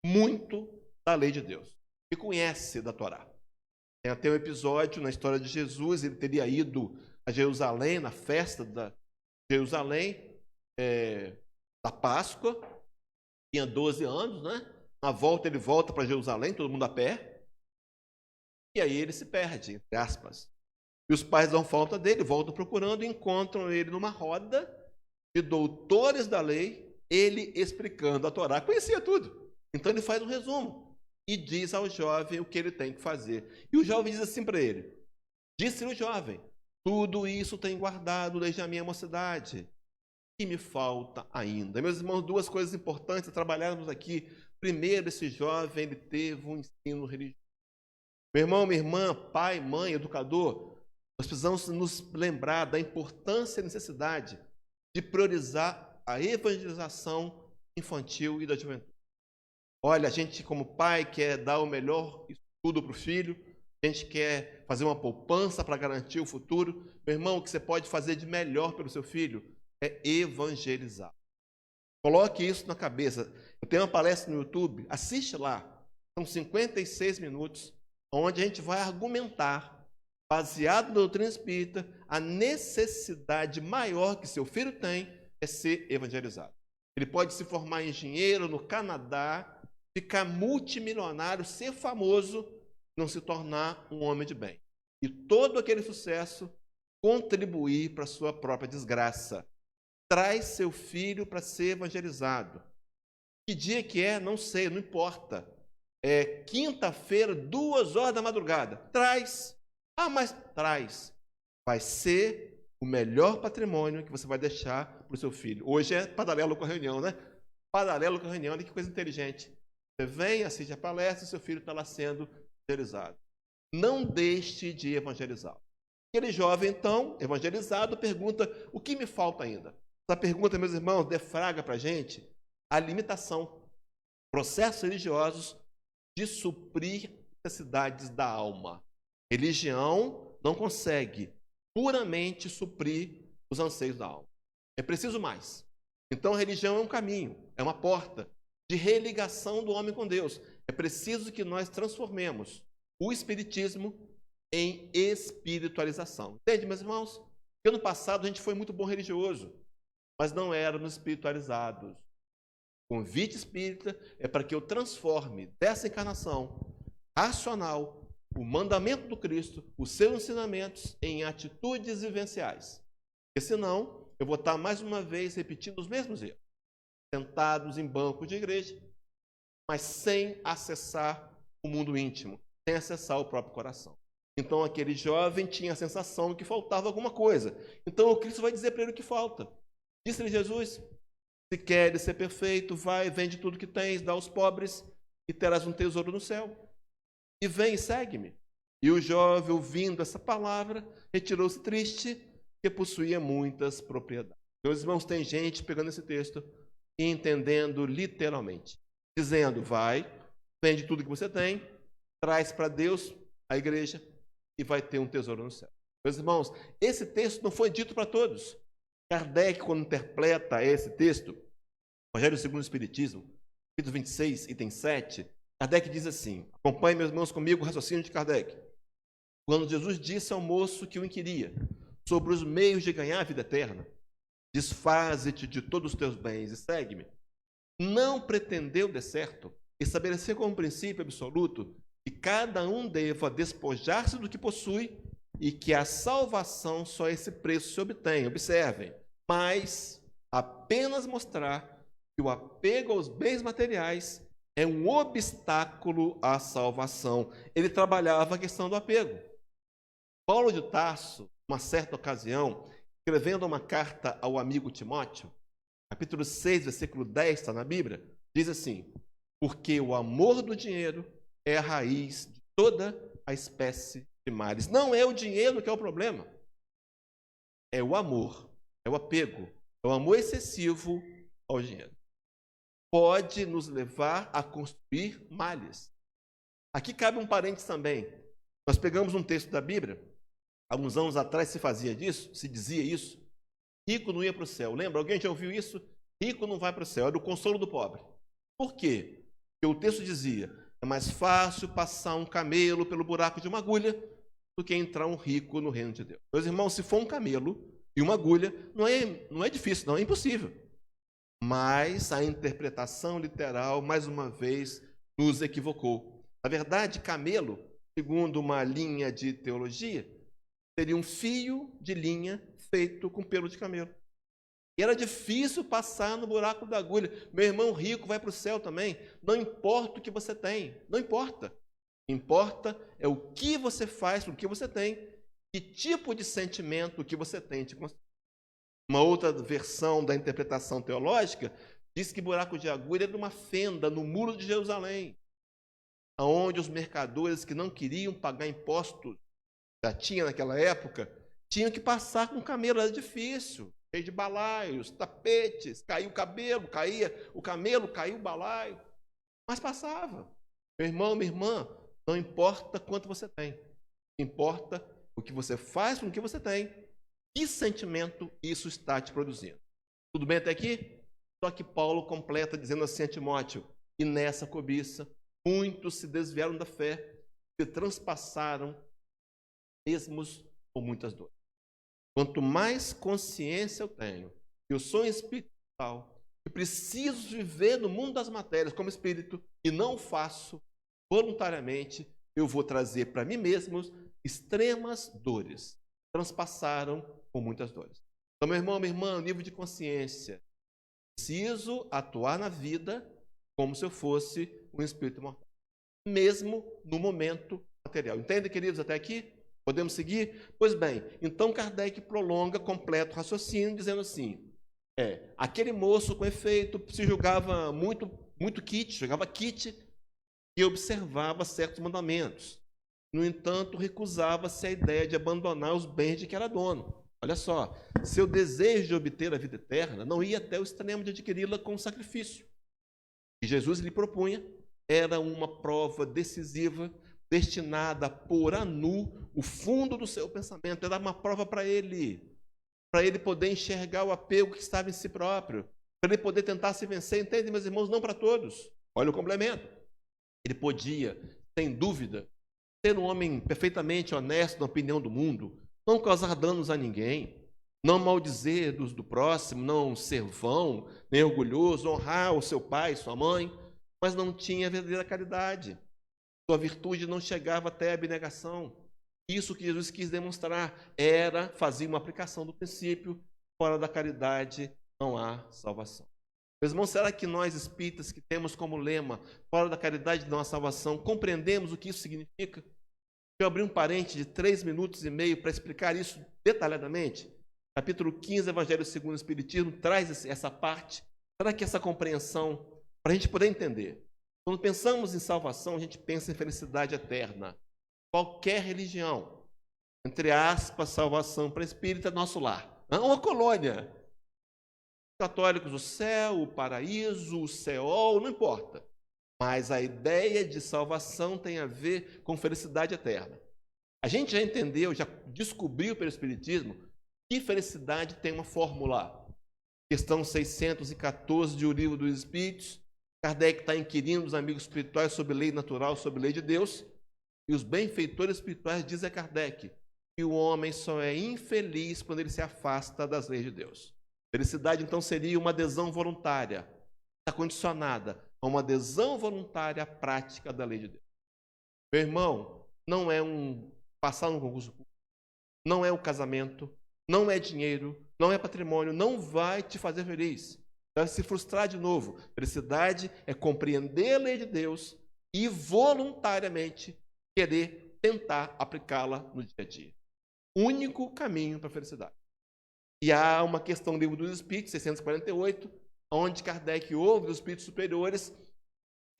muito da lei de Deus, que conhece da Torá. Tem até um episódio na história de Jesus, ele teria ido a Jerusalém, na festa da Jerusalém, da Páscoa, tinha 12 anos, né? Na volta ele volta para Jerusalém, todo mundo a pé, e aí ele se perde, entre aspas. E os pais dão falta dele, voltam procurando e encontram ele numa roda de doutores da lei, ele explicando a Torá, conhecia tudo. Então ele faz um resumo e diz ao jovem o que ele tem que fazer. E o jovem diz assim para ele: disse-lhe o jovem, tudo isso tenho guardado desde a minha mocidade, e me falta ainda. Meus irmãos, duas coisas importantes a trabalharmos aqui. Primeiro, esse jovem ele teve um ensino religioso. Meu irmão, minha irmã, pai, mãe, educador, nós precisamos nos lembrar da importância e necessidade de priorizar a evangelização infantil e da juventude. Olha, a gente como pai quer dar o melhor estudo para o filho, a gente quer fazer uma poupança para garantir o futuro. Meu irmão, o que você pode fazer de melhor pelo seu filho é evangelizar. Coloque isso na cabeça. Eu tenho uma palestra no YouTube, assiste lá. São 56 minutos, onde a gente vai argumentar, baseado na doutrina espírita, a necessidade maior que seu filho tem é ser evangelizado. Ele pode se formar engenheiro no Canadá, ficar multimilionário, ser famoso, não se tornar um homem de bem. E todo aquele sucesso contribuir para a sua própria desgraça. Traz seu filho para ser evangelizado. Que dia que é? Não sei, não importa. É quinta-feira, 2h da madrugada. Traz. Ah, mas traz. Vai ser o melhor patrimônio que você vai deixar para o seu filho. Hoje é paralelo com a reunião, né? Paralelo com a reunião, olha que coisa inteligente. Você vem, assiste a palestra e seu filho está lá sendo evangelizado. Não deixe de evangelizá-lo. Aquele jovem, então, evangelizado, pergunta: o que me falta ainda? Essa pergunta, meus irmãos, defraga para a gente a limitação, processos religiosos de suprir necessidades da alma. Religião não consegue puramente suprir os anseios da alma. É preciso mais. Então, a religião é um caminho, é uma porta de religação do homem com Deus. É preciso que nós transformemos o espiritismo em espiritualização. Entende, meus irmãos? Porque no passado a gente foi muito bom religioso, mas não éramos espiritualizados. O convite espírita é para que eu transforme dessa encarnação racional o mandamento do Cristo, os seus ensinamentos, em atitudes vivenciais. Porque senão eu vou estar mais uma vez repetindo os mesmos erros, sentados em bancos de igreja, mas sem acessar o mundo íntimo, sem acessar o próprio coração. Então aquele jovem tinha a sensação de que faltava alguma coisa. Então o Cristo vai dizer para ele o que falta. Disse-lhe Jesus: se queres ser perfeito, vai, vende tudo que tens, dá aos pobres e terás um tesouro no céu. E vem e segue-me. E o jovem, ouvindo essa palavra, retirou-se triste, porque possuía muitas propriedades. Meus irmãos, tem gente pegando esse texto e entendendo literalmente, dizendo: vai, vende tudo que você tem, traz para Deus, a igreja, e vai ter um tesouro no céu. Meus irmãos, esse texto não foi dito para todos. Kardec, quando interpreta esse texto, Evangelho segundo o Espiritismo, capítulo 26, item 7, Kardec diz assim, acompanhe, meus irmãos, comigo o raciocínio de Kardec. Quando Jesus disse ao moço que o inquiria sobre os meios de ganhar a vida eterna, desfaze-te de todos os teus bens e segue-me, não pretendeu, de certo, estabelecer como princípio absoluto que cada um deva despojar-se do que possui e que a salvação só a esse preço se obtém, observem, mas apenas mostrar que o apego aos bens materiais é um obstáculo à salvação. Ele trabalhava a questão do apego. Paulo de Tarso, uma certa ocasião, escrevendo uma carta ao amigo Timóteo, capítulo 6, versículo 10, está na Bíblia, diz assim: porque o amor do dinheiro é a raiz de toda a espécie de males. Não é o dinheiro que é o problema, é o amor, é o apego, é o amor excessivo ao dinheiro. Pode nos levar a construir males. Aqui cabe um parênteses também. Nós pegamos um texto da Bíblia, alguns anos atrás se fazia disso, se dizia isso, rico não ia para o céu. Lembra? Alguém já ouviu isso? Rico não vai para o céu, era o consolo do pobre. Por quê? Porque o texto dizia: é mais fácil passar um camelo pelo buraco de uma agulha do que entrar um rico no reino de Deus. Meus irmãos, se for um camelo e uma agulha, não é difícil, não, é impossível. Mas a interpretação literal, mais uma vez, nos equivocou. Na verdade, camelo, segundo uma linha de teologia, seria um fio de linha feito com pelo de camelo. E era difícil passar no buraco da agulha. Meu irmão rico vai para o céu também. Não importa o que você tem, não importa. O que importa é o que você faz com o que você tem, que tipo de sentimento que você tem de construir. Uma outra versão da interpretação teológica diz que buraco de agulha é de uma fenda no muro de Jerusalém, onde os mercadores que não queriam pagar impostos, já tinha naquela época, tinham que passar com camelo. Era difícil, cheio de balaios, tapetes, caía o cabelo, caía o camelo, caía o balaio, mas passava. Meu irmão, minha irmã, não importa quanto você tem, importa o que você faz com o que você tem. Que sentimento isso está te produzindo? Tudo bem até aqui? Só que Paulo completa dizendo assim a Timóteo: e nessa cobiça muitos se desviaram da fé, se transpassaram mesmos com muitas dores. Quanto mais consciência eu tenho que eu sou espiritual, que preciso viver no mundo das matérias como espírito e não o faço voluntariamente, eu vou trazer para mim mesmo extremas dores. Transpassaram por muitas dores. Então, meu irmão, minha irmã, nível de consciência. Preciso atuar na vida como se eu fosse um espírito mortal, mesmo no momento material. Entende, queridos, até aqui? Podemos seguir? Pois bem, então Kardec prolonga, completa o raciocínio, dizendo assim, aquele moço, com efeito, se julgava muito kit, jogava kit e observava certos mandamentos. No entanto, recusava-se a ideia de abandonar os bens de que era dono. Olha só, seu desejo de obter a vida eterna não ia até o extremo de adquiri-la com sacrifício. O que Jesus lhe propunha era uma prova decisiva, destinada a pôr a nu o fundo do seu pensamento. Era uma prova para ele poder enxergar o apego que estava em si próprio, para ele poder tentar se vencer. Entende, meus irmãos? Não para todos. Olha o complemento. Ele podia, sem dúvida, ser um homem perfeitamente honesto na opinião do mundo, não causar danos a ninguém, não maldizer do próximo, não ser vão, nem orgulhoso, honrar o seu pai, sua mãe, mas não tinha verdadeira caridade. Sua virtude não chegava até a abnegação. Isso que Jesus quis demonstrar era fazer uma aplicação do princípio: fora da caridade não há salvação. Meus irmãos, será que nós espíritas que temos como lema fora da caridade não há salvação, compreendemos o que isso significa? Eu abri um parênteses de 3 minutos e meio para explicar isso detalhadamente. Capítulo 15, Evangelho segundo o Espiritismo, traz essa parte. Será que essa compreensão, para a gente poder entender? Quando pensamos em salvação, a gente pensa em felicidade eterna. Qualquer religião, entre aspas, salvação para espírita, nosso lar. Uma colônia. Católicos, o céu, o paraíso, o Seol, não importa. Mas a ideia de salvação tem a ver com felicidade eterna. A gente já entendeu, já descobriu pelo Espiritismo que felicidade tem uma fórmula. Questão 614 de O Livro dos Espíritos. Kardec está inquirindo os amigos espirituais sobre lei natural, sobre lei de Deus. E os benfeitores espirituais dizem a Kardec que o homem só é infeliz quando ele se afasta das leis de Deus. Felicidade, então, seria uma adesão voluntária, está condicionada a uma adesão voluntária à prática da lei de Deus. Meu irmão, não é passar no concurso público, não é o casamento, não é dinheiro, não é patrimônio, não vai te fazer feliz. Vai se frustrar de novo. Felicidade é compreender a lei de Deus e voluntariamente querer tentar aplicá-la no dia a dia. Único caminho para a felicidade. E há uma questão no Livro dos Espíritos, 648, onde Kardec ouve dos espíritos superiores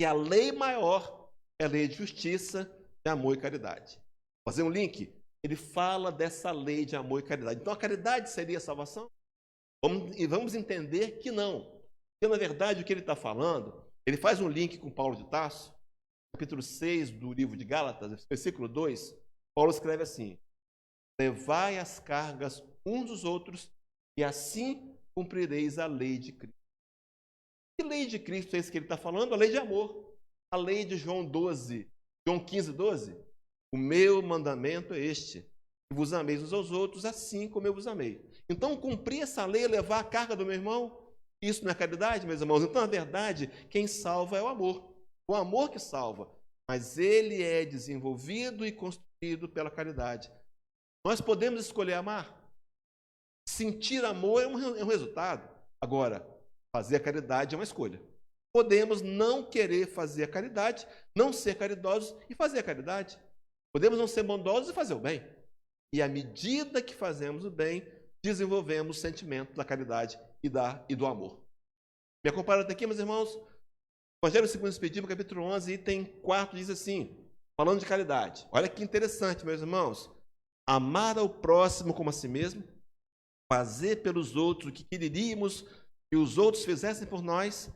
que a lei maior é a lei de justiça, de amor e caridade. Vou fazer um link. Ele fala dessa lei de amor e caridade. Então a caridade seria a salvação? Vamos entender que não. Porque, na verdade, o que ele está falando, ele faz um link com Paulo de Tarso, capítulo 6 do livro de Gálatas, versículo 2, Paulo escreve assim: levai as cargas uns dos outros e assim cumprireis a lei de Cristo. Que lei de Cristo é esse que ele está falando? A lei de amor. A lei de João 15, 12. O meu mandamento é este: que vos ameis uns aos outros, assim como eu vos amei. Então, cumprir essa lei é levar a carga do meu irmão. Isso não é caridade, meus irmãos? Então, na verdade, quem salva é o amor. O amor que salva. Mas ele é desenvolvido e construído pela caridade. Nós podemos escolher amar. Sentir amor é um resultado. Agora, fazer a caridade é uma escolha. Podemos não querer fazer a caridade, não ser caridosos e fazer a caridade. Podemos não ser bondosos e fazer o bem. E à medida que fazemos o bem, desenvolvemos o sentimento da caridade e do amor. Me acompanham até aqui, meus irmãos? Evangelho segundo o Espiritismo, capítulo 11, item 4, diz assim, falando de caridade. Olha que interessante, meus irmãos. Amar ao próximo como a si mesmo, fazer pelos outros o que quereríamos que os outros fizessem por nós,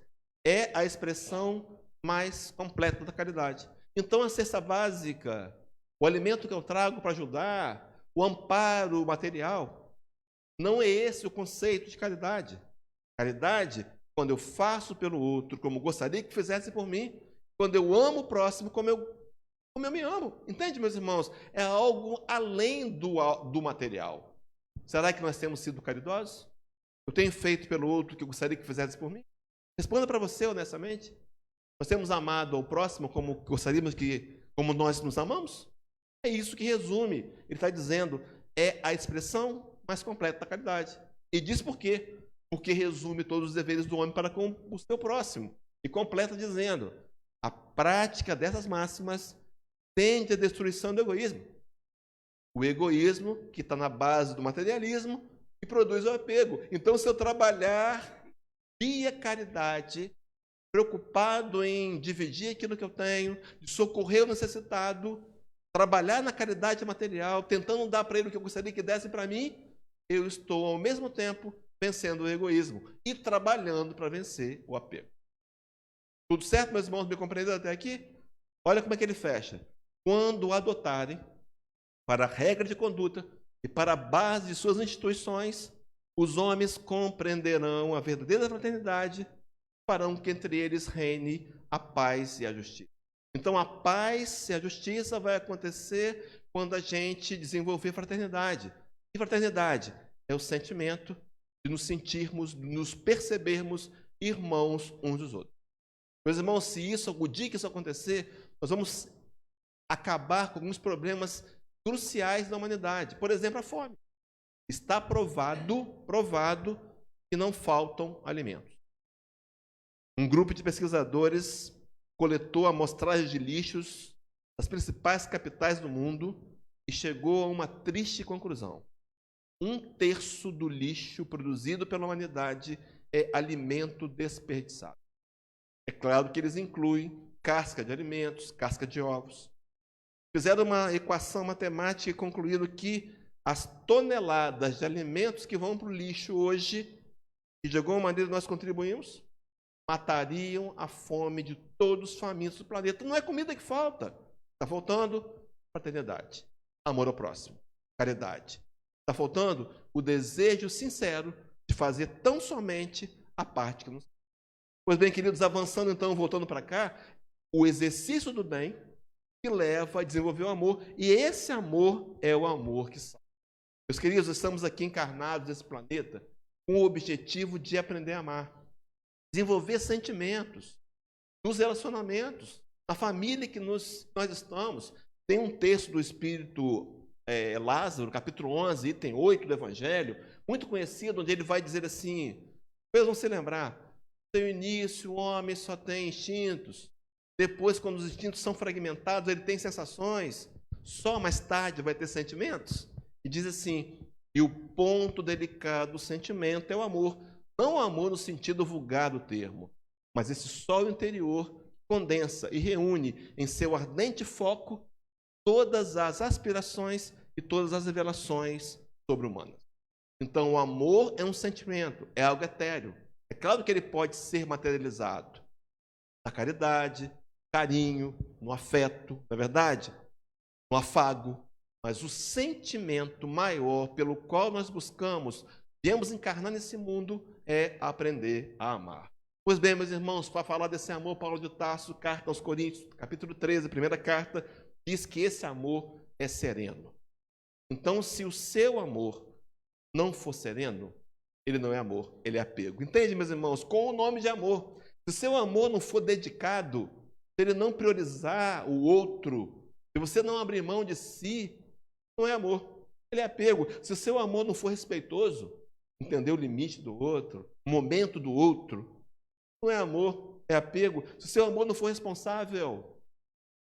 é a expressão mais completa da caridade. Então, a cesta básica, o alimento que eu trago para ajudar, o amparo material, não é esse o conceito de caridade. Caridade, quando eu faço pelo outro como gostaria que fizesse por mim, quando eu amo o próximo como eu me amo. Entende, meus irmãos? É algo além do material. Será que nós temos sido caridosos? Eu tenho feito pelo outro que eu gostaria que fizesse por mim? Responda para você honestamente. Nós temos amado ao próximo como gostaríamos como nós nos amamos? É isso que resume. Ele está dizendo, é a expressão mais completa da caridade. E diz por quê? Porque resume todos os deveres do homem para com o seu próximo. E completa dizendo, a prática dessas máximas tende à destruição do egoísmo. O egoísmo que está na base do materialismo e produz o apego. Então, se eu trabalhar via caridade, preocupado em dividir aquilo que eu tenho, de socorrer o necessitado, trabalhar na caridade material, tentando dar para ele o que eu gostaria que desse para mim, eu estou, ao mesmo tempo, vencendo o egoísmo e trabalhando para vencer o apego. Tudo certo, meus irmãos? Me compreenderam até aqui? Olha como é que ele fecha. Quando adotarem para a regra de conduta e para a base de suas instituições, os homens compreenderão a verdadeira fraternidade, farão que entre eles reine a paz e a justiça. Então, a paz e a justiça vai acontecer quando a gente desenvolver fraternidade. E fraternidade é o sentimento de nos sentirmos, de nos percebermos irmãos uns dos outros. Meus irmãos, se isso, o dia que isso acontecer, nós vamos acabar com alguns problemas cruciais da humanidade. Por exemplo, a fome. Está provado que não faltam alimentos. Um grupo de pesquisadores coletou amostragens de lixos das principais capitais do mundo e chegou a uma triste conclusão. 1/3 do lixo produzido pela humanidade é alimento desperdiçado. É claro que eles incluem casca de alimentos, casca de ovos. Fizeram uma equação matemática e concluíram que as toneladas de alimentos que vão para o lixo hoje, e de alguma maneira nós contribuímos, matariam a fome de todos os famintos do planeta. Não é comida que falta. Está faltando fraternidade, amor ao próximo, caridade. Está faltando o desejo sincero de fazer tão somente a parte que nos... Pois bem, queridos, avançando então, voltando para cá, o exercício do bem que leva a desenvolver o amor. E esse amor é o amor que salva. Meus queridos, estamos aqui encarnados nesse planeta com o objetivo de aprender a amar. Desenvolver sentimentos nos relacionamentos, na família que nós estamos. Tem um texto do Espírito Lázaro, capítulo 11, item 8 do Evangelho, muito conhecido, onde ele vai dizer assim, vocês vão se lembrar, no início o homem só tem instintos, depois quando os instintos são fragmentados, ele tem sensações, só mais tarde vai ter sentimentos. E diz assim, e o ponto delicado do sentimento é o amor. Não o amor no sentido vulgar do termo, mas esse sol interior condensa e reúne em seu ardente foco todas as aspirações e todas as revelações sobre-humanas. Então, o amor é um sentimento, é algo etéreo. É claro que ele pode ser materializado na caridade, carinho, no afeto, não é verdade? No afago. Mas o sentimento maior pelo qual nós buscamos, viemos encarnar nesse mundo, é aprender a amar. Pois bem, meus irmãos, para falar desse amor, Paulo de Tarso, carta aos Coríntios, capítulo 13, primeira carta, diz que esse amor é sereno. Então, se o seu amor não for sereno, ele não é amor, ele é apego. Entende, meus irmãos? Com o nome de amor. Se o seu amor não for dedicado, se ele não priorizar o outro, se você não abrir mão de si, não é amor, ele é apego. Se o seu amor não for respeitoso, entender o limite do outro, o momento do outro, não é amor, é apego. Se o seu amor não for responsável,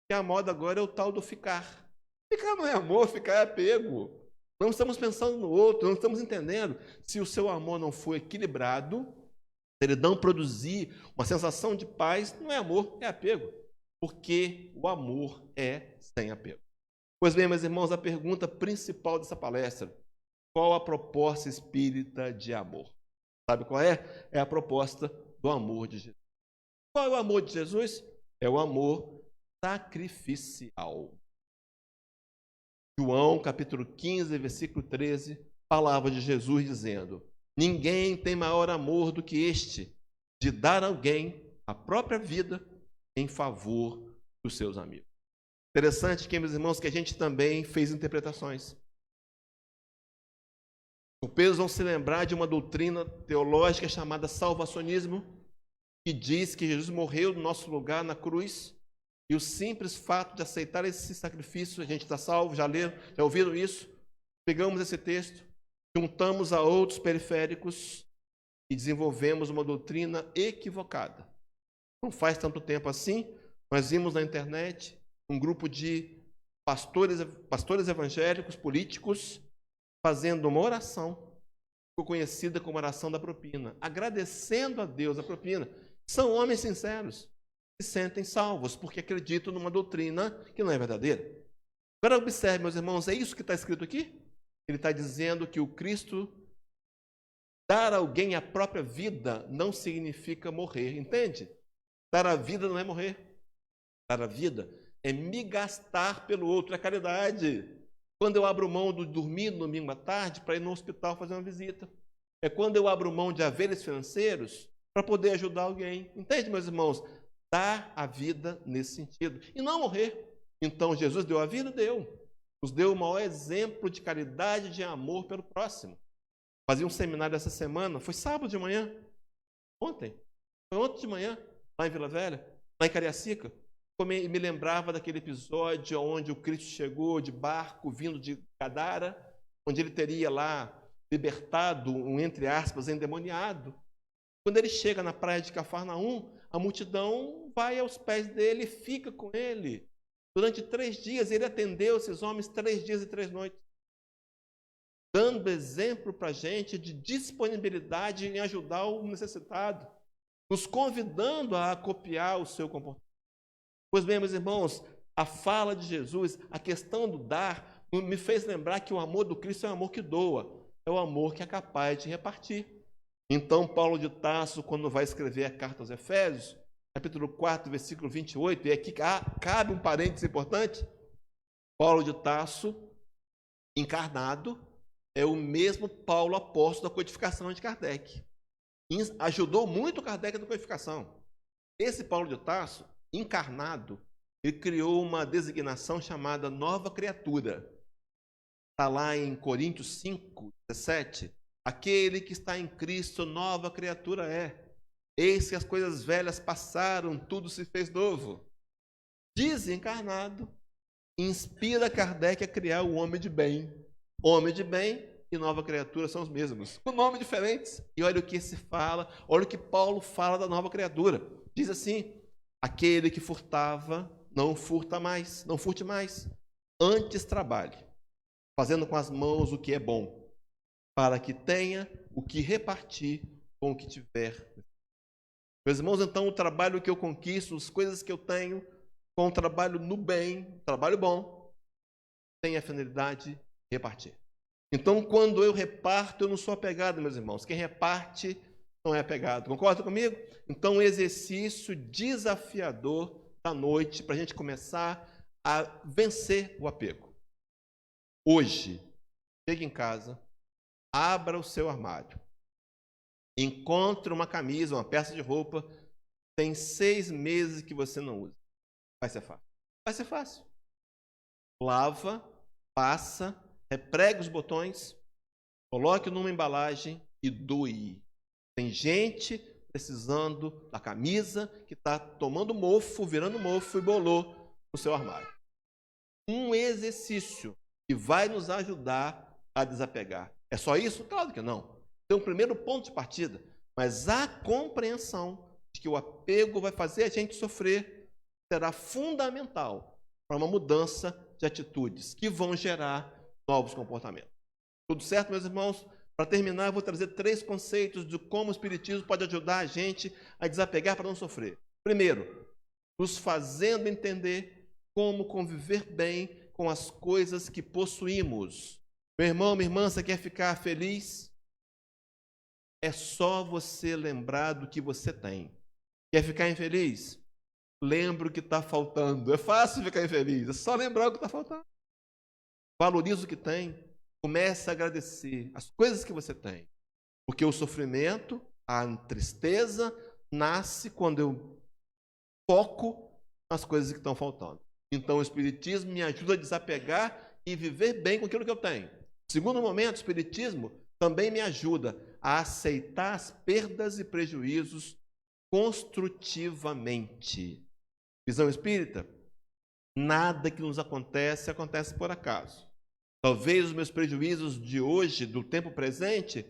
que a moda agora é o tal do ficar. Ficar não é amor, ficar é apego. Não estamos pensando no outro, não estamos entendendo. Se o seu amor não for equilibrado, se ele não produzir uma sensação de paz, não é amor, é apego. Porque o amor é sem apego. Pois bem, meus irmãos, a pergunta principal dessa palestra, qual a proposta espírita de amor? Sabe qual é? É a proposta do amor de Jesus. Qual é o amor de Jesus? É o amor sacrificial. João, capítulo 15, versículo 13, palavra de Jesus dizendo, ninguém tem maior amor do que este, de dar a alguém a própria vida em favor dos seus amigos. Interessante que, meus irmãos, que a gente também fez interpretações. Os pesos vão se lembrar de uma doutrina teológica chamada salvacionismo, que diz que Jesus morreu no nosso lugar na cruz, e o simples fato de aceitar esse sacrifício, a gente está salvo, já leram, já ouviram isso? Pegamos esse texto, juntamos a outros periféricos e desenvolvemos uma doutrina equivocada. Não faz tanto tempo assim, nós vimos na internet um grupo de pastores evangélicos, políticos, fazendo uma oração, ficou conhecida como oração da propina, agradecendo a Deus a propina. São homens sinceros, se sentem salvos, porque acreditam numa doutrina que não é verdadeira. Agora observe, meus irmãos, é isso que está escrito aqui? Ele está dizendo que o Cristo, dar a alguém a própria vida, não significa morrer, entende? Dar a vida não é morrer. Dar a vida é me gastar pelo outro, é caridade. Quando eu abro mão de dormir no domingo à tarde para ir no hospital fazer uma visita. É quando eu abro mão de haveres financeiros para poder ajudar alguém. Entende, meus irmãos? Dar a vida nesse sentido. E não morrer. Então, Jesus deu a vida? Deu. Nos deu o maior exemplo de caridade e de amor pelo próximo. Fazia um seminário essa semana, foi sábado de manhã. Ontem. Foi ontem de manhã, lá em Vila Velha, lá em Cariacica. Me lembrava daquele episódio onde o Cristo chegou de barco, vindo de Gadara, onde ele teria lá libertado um, entre aspas, endemoniado. Quando ele chega na praia de Cafarnaum, a multidão vai aos pés dele e fica com ele. Durante 3 dias, ele atendeu esses homens 3 dias e 3 noites. Dando exemplo para a gente de disponibilidade em ajudar o necessitado. Nos convidando a copiar o seu comportamento. Pois bem, meus irmãos, a fala de Jesus, a questão do dar, me fez lembrar que o amor do Cristo é um amor que doa. É o amor que é capaz de repartir. Então, Paulo de Tarso, quando vai escrever a carta aos Efésios, capítulo 4, versículo 28, e aqui cabe um parênteses importante, Paulo de Tarso, encarnado, é o mesmo Paulo apóstolo da codificação de Kardec. Ajudou muito Kardec na codificação. Esse Paulo de Tarso, encarnado, ele criou uma designação chamada nova criatura. Está lá em Coríntios 5, 17. Aquele que está em Cristo, nova criatura é. Eis que as coisas velhas passaram, tudo se fez novo. Desencarnado, inspira Kardec a criar o homem de bem. Homem de bem e nova criatura são os mesmos, com nomes diferentes. E olha o que se fala, olha o que Paulo fala da nova criatura. Diz assim: aquele que furtava, não furta mais, não furte mais. Antes trabalhe, fazendo com as mãos o que é bom, para que tenha o que repartir com o que tiver. Meus irmãos, então o trabalho que eu conquisto, as coisas que eu tenho, com o trabalho no bem, trabalho bom, tem a finalidade de repartir. Então, quando eu reparto, eu não sou apegado, meus irmãos. Quem reparte não é apegado. Concorda comigo? Então, um exercício desafiador da noite para a gente começar a vencer o apego. Hoje, chegue em casa, abra o seu armário, encontre uma camisa, uma peça de roupa, tem 6 meses que você não usa. Vai ser fácil. Vai ser fácil. Lava, passa, repregue os botões, coloque numa embalagem e doe. Tem gente precisando da camisa que está tomando mofo, virando mofo e bolou no seu armário. Um exercício que vai nos ajudar a desapegar. É só isso? Claro que não. Tem um primeiro ponto de partida, mas a compreensão de que o apego vai fazer a gente sofrer será fundamental para uma mudança de atitudes que vão gerar novos comportamentos. Tudo certo, meus irmãos? Para terminar, eu vou trazer 3 conceitos de como o Espiritismo pode ajudar a gente a desapegar para não sofrer. Primeiro, nos fazendo entender como conviver bem com as coisas que possuímos. Meu irmão, minha irmã, você quer ficar feliz? É só você lembrar do que você tem. Quer ficar infeliz? Lembra o que está faltando. É fácil ficar infeliz, é só lembrar o que está faltando. Valorize o que tem. Comece a agradecer as coisas que você tem. Porque o sofrimento, a tristeza, nasce quando eu foco nas coisas que estão faltando. Então o Espiritismo me ajuda a desapegar e viver bem com aquilo que eu tenho. Segundo momento, o Espiritismo também me ajuda a aceitar as perdas e prejuízos construtivamente. Visão espírita? Nada que nos acontece, acontece por acaso. Talvez os meus prejuízos de hoje, do tempo presente,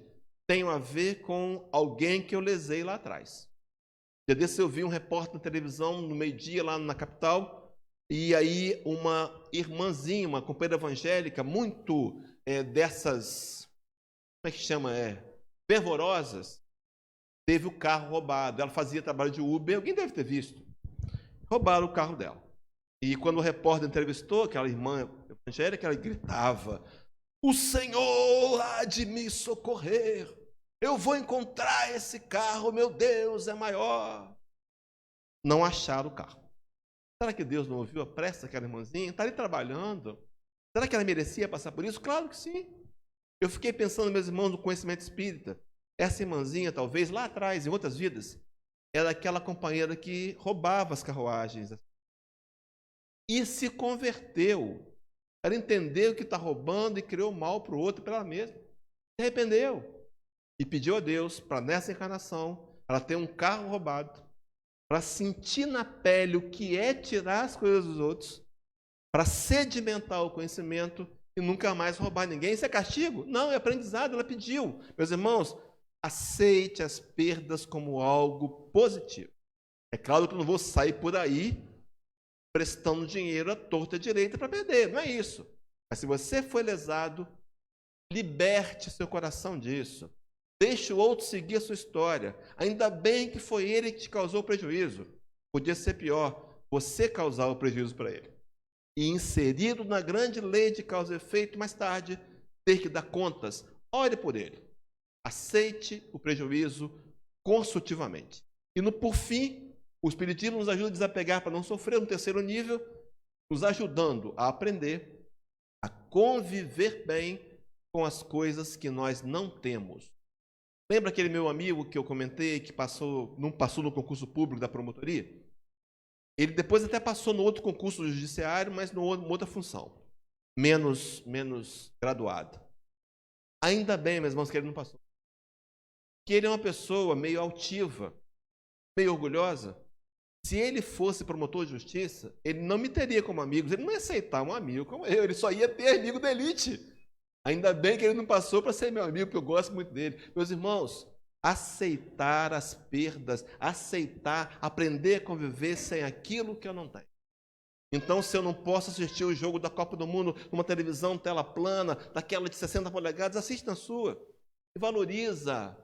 tenham a ver com alguém que eu lesei lá atrás. Dia desse eu vi um repórter na televisão, no meio-dia, lá na capital, e aí uma irmãzinha, uma companheira evangélica, muito dessas, como é que chama? Fervorosas, teve o carro roubado. Ela fazia trabalho de Uber, alguém deve ter visto. Roubaram o carro dela. E quando o repórter entrevistou aquela irmã evangélica, ela gritava: o Senhor há de me socorrer, eu vou encontrar esse carro, meu Deus é maior. Não acharam o carro. Será que Deus não ouviu a prece daquela irmãzinha? Está ali trabalhando. Será que ela merecia passar por isso? Claro que sim. Eu fiquei pensando, meus irmãos, no conhecimento espírita. Essa irmãzinha, talvez, lá atrás, em outras vidas, era aquela companheira que roubava as carruagens. E se converteu. Ela entendeu que está roubando e criou mal para o outro, para ela mesma. Se arrependeu. E pediu a Deus para, nessa encarnação, ela ter um carro roubado, para sentir na pele o que é tirar as coisas dos outros, para sedimentar o conhecimento e nunca mais roubar ninguém. Isso é castigo? Não, é aprendizado. Ela pediu. Meus irmãos, aceite as perdas como algo positivo. É claro que eu não vou sair por aí prestando dinheiro à torta e à direita para perder. Não é isso. Mas se você foi lesado, liberte seu coração disso. Deixe o outro seguir a sua história. Ainda bem que foi ele que te causou o prejuízo. Podia ser pior, você causar o prejuízo para ele. E inserido na grande lei de causa e efeito, mais tarde, ter que dar contas. Ore por ele. Aceite o prejuízo construtivamente. E por fim, o Espiritismo nos ajuda a desapegar para não sofrer no terceiro nível, nos ajudando a aprender a conviver bem com as coisas que nós não temos. Lembra aquele meu amigo que eu comentei que não passou no concurso público da promotoria? Ele depois até passou no outro concurso judiciário, mas numa outra função, menos graduada. Ainda bem, meus irmãos, que ele não passou. Que ele é uma pessoa meio altiva, meio orgulhosa. Se ele fosse promotor de justiça, ele não me teria como amigo, ele não ia aceitar um amigo como eu, ele só ia ter amigo da elite. Ainda bem que ele não passou para ser meu amigo, porque eu gosto muito dele. Meus irmãos, aceitar as perdas, aprender a conviver sem aquilo que eu não tenho. Então, se eu não posso assistir o jogo da Copa do Mundo numa televisão tela plana, daquela de 60 polegadas, assiste na sua. E valoriza,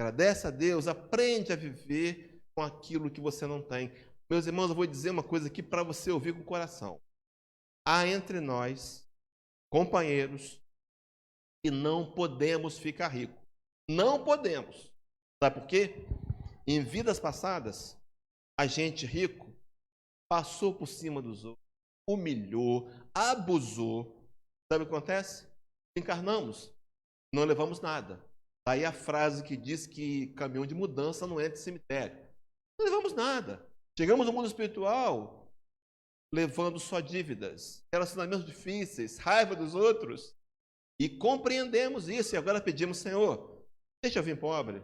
agradece a Deus, aprende a viver com aquilo que você não tem. Meus irmãos, eu vou dizer uma coisa aqui para você ouvir com o coração. Há entre nós companheiros e não podemos ficar ricos. Não podemos. Sabe por quê? Em vidas passadas, a gente rico passou por cima dos outros, humilhou, abusou. Sabe o que acontece? Encarnamos, não levamos nada. Daí a frase que diz que caminhão de mudança não entra em cemitério. Não levamos nada. Chegamos no mundo espiritual levando só dívidas, relacionamentos difíceis, raiva dos outros. E compreendemos isso, e agora pedimos: Senhor, deixa eu vir pobre,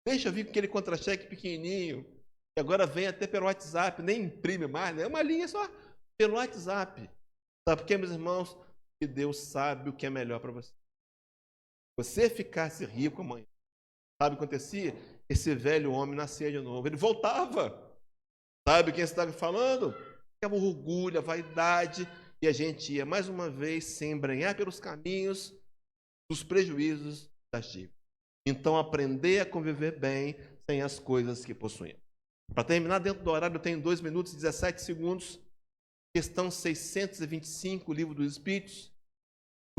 deixa eu vir com aquele contra-cheque pequenininho, e agora vem até pelo WhatsApp, nem imprime mais, né? É uma linha só pelo WhatsApp. Sabe por quê, meus irmãos? Que Deus sabe o que é melhor para você. Você ficasse rico amanhã, sabe o que acontecia? Esse velho homem nascia de novo, ele voltava. Sabe quem estava falando? Ficava o orgulho, a vaidade, e a gente ia, mais uma vez, se embrenhar pelos caminhos dos prejuízos das dívidas. Então, aprender a conviver bem sem as coisas que possuímos. Para terminar dentro do horário, eu tenho 2 minutos e 17 segundos. Questão 625, Livro dos Espíritos.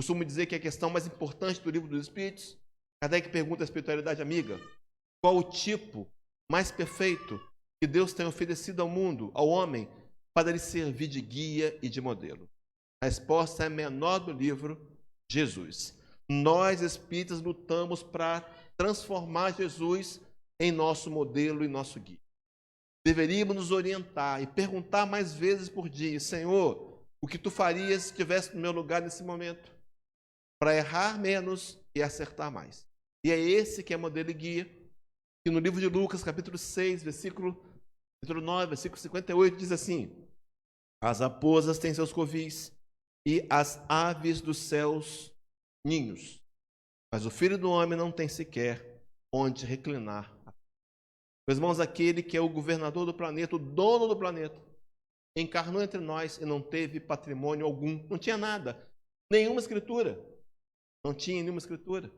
Costumo dizer que é a questão mais importante do Livro dos Espíritos. Kardec pergunta à espiritualidade amiga: qual o tipo mais perfeito que Deus tem oferecido ao mundo, ao homem, para lhe servir de guia e de modelo? A resposta é menor do livro: Jesus. Nós, espíritas, lutamos para transformar Jesus em nosso modelo e nosso guia. Deveríamos nos orientar e perguntar mais vezes por dia: Senhor, o que tu farias se estivesse no meu lugar nesse momento? Para errar menos e acertar mais. E é esse que é modelo e guia que no livro de Lucas, capítulo 6, capítulo 9, versículo 58, diz assim: as raposas têm seus covis e as aves dos céus ninhos, mas o Filho do Homem não tem sequer onde reclinar. Meus irmãos, aquele que é o governador do planeta, o dono do planeta, encarnou entre nós e não teve patrimônio algum, não tinha nada, nenhuma escritura, não tinha nenhuma escritura,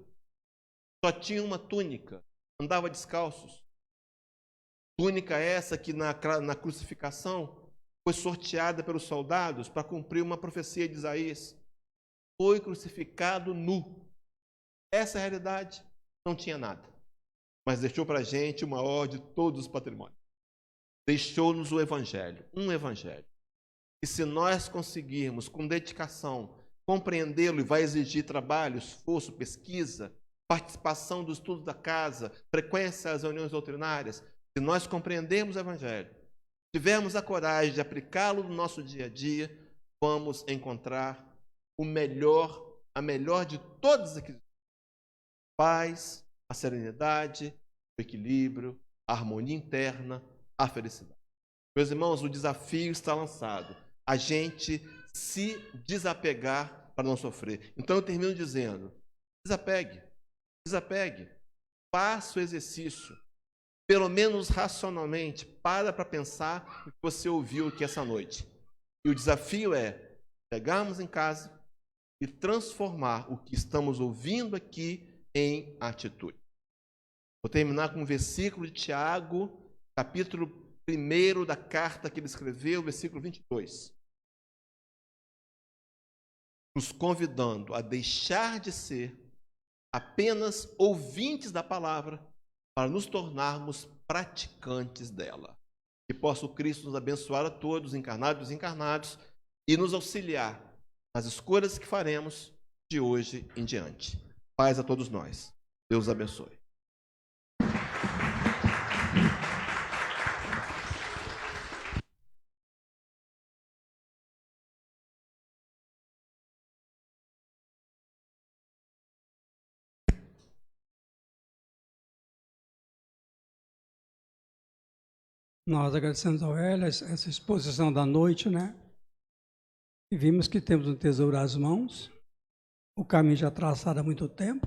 só tinha uma túnica, andava descalços. Túnica essa que na crucificação foi sorteada pelos soldados para cumprir uma profecia de Isaías. Foi crucificado nu. Essa é a realidade. Não tinha nada. Mas deixou para a gente o maior de todos os patrimônios. Deixou-nos o Evangelho. Um Evangelho. E se nós conseguirmos, com dedicação, compreendê-lo, e vai exigir trabalho, esforço, pesquisa, participação do estudo da casa, frequência às reuniões doutrinárias, se nós compreendermos o Evangelho, tivermos a coragem de aplicá-lo no nosso dia a dia, vamos encontrar a melhor de todas as aquisições: paz, a serenidade, o equilíbrio, a harmonia interna, a felicidade. Meus irmãos, o desafio está lançado: a gente se desapegar para não sofrer. Então eu termino dizendo: desapegue, faça o exercício. Pelo menos racionalmente, para pensar o que você ouviu aqui essa noite. E o desafio é chegarmos em casa e transformar o que estamos ouvindo aqui em atitude. Vou terminar com um versículo de Tiago, capítulo 1 da carta que ele escreveu, versículo 22. Nos convidando a deixar de ser apenas ouvintes da palavra, para nos tornarmos praticantes dela. Que possa o Cristo nos abençoar a todos, encarnados e desencarnados, e nos auxiliar nas escolhas que faremos de hoje em diante. Paz a todos nós. Deus abençoe. Nós agradecemos ao Hélio essa exposição da noite, né? E vimos que temos um tesouro às mãos, o caminho já traçado há muito tempo,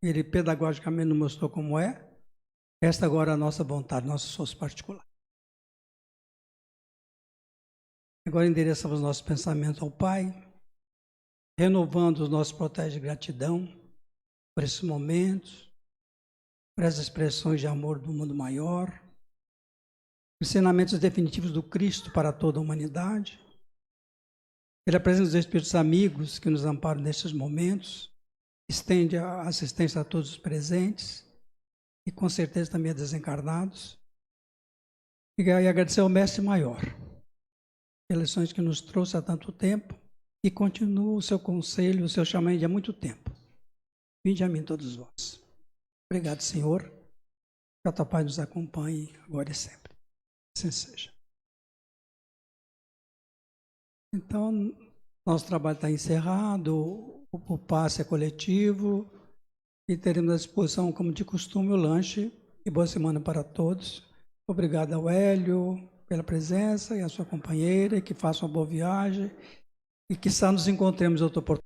ele pedagogicamente nos mostrou como é. Resta agora a nossa vontade, nosso esforço particular. Agora endereçamos nossos pensamentos ao Pai, renovando os nossos protestos de gratidão por esses momentos, por essas expressões de amor do mundo maior, ensinamentos definitivos do Cristo para toda a humanidade, pela presença dos Espíritos amigos que nos amparam nestes momentos, estende a assistência a todos os presentes e com certeza também a desencarnados. E agradecer ao Mestre Maior pelas lições que nos trouxe há tanto tempo e continua o seu conselho, o seu chamamento há muito tempo. Vinde a mim todos vós. Obrigado, Senhor. Que a tua paz nos acompanhe agora e sempre. Assim seja. Então, nosso trabalho está encerrado, o passe é coletivo e teremos à disposição, como de costume, o lanche. E boa semana para todos. Obrigado ao Hélio pela presença e a sua companheira, que faça uma boa viagem e que nos encontremos em outra oportunidade.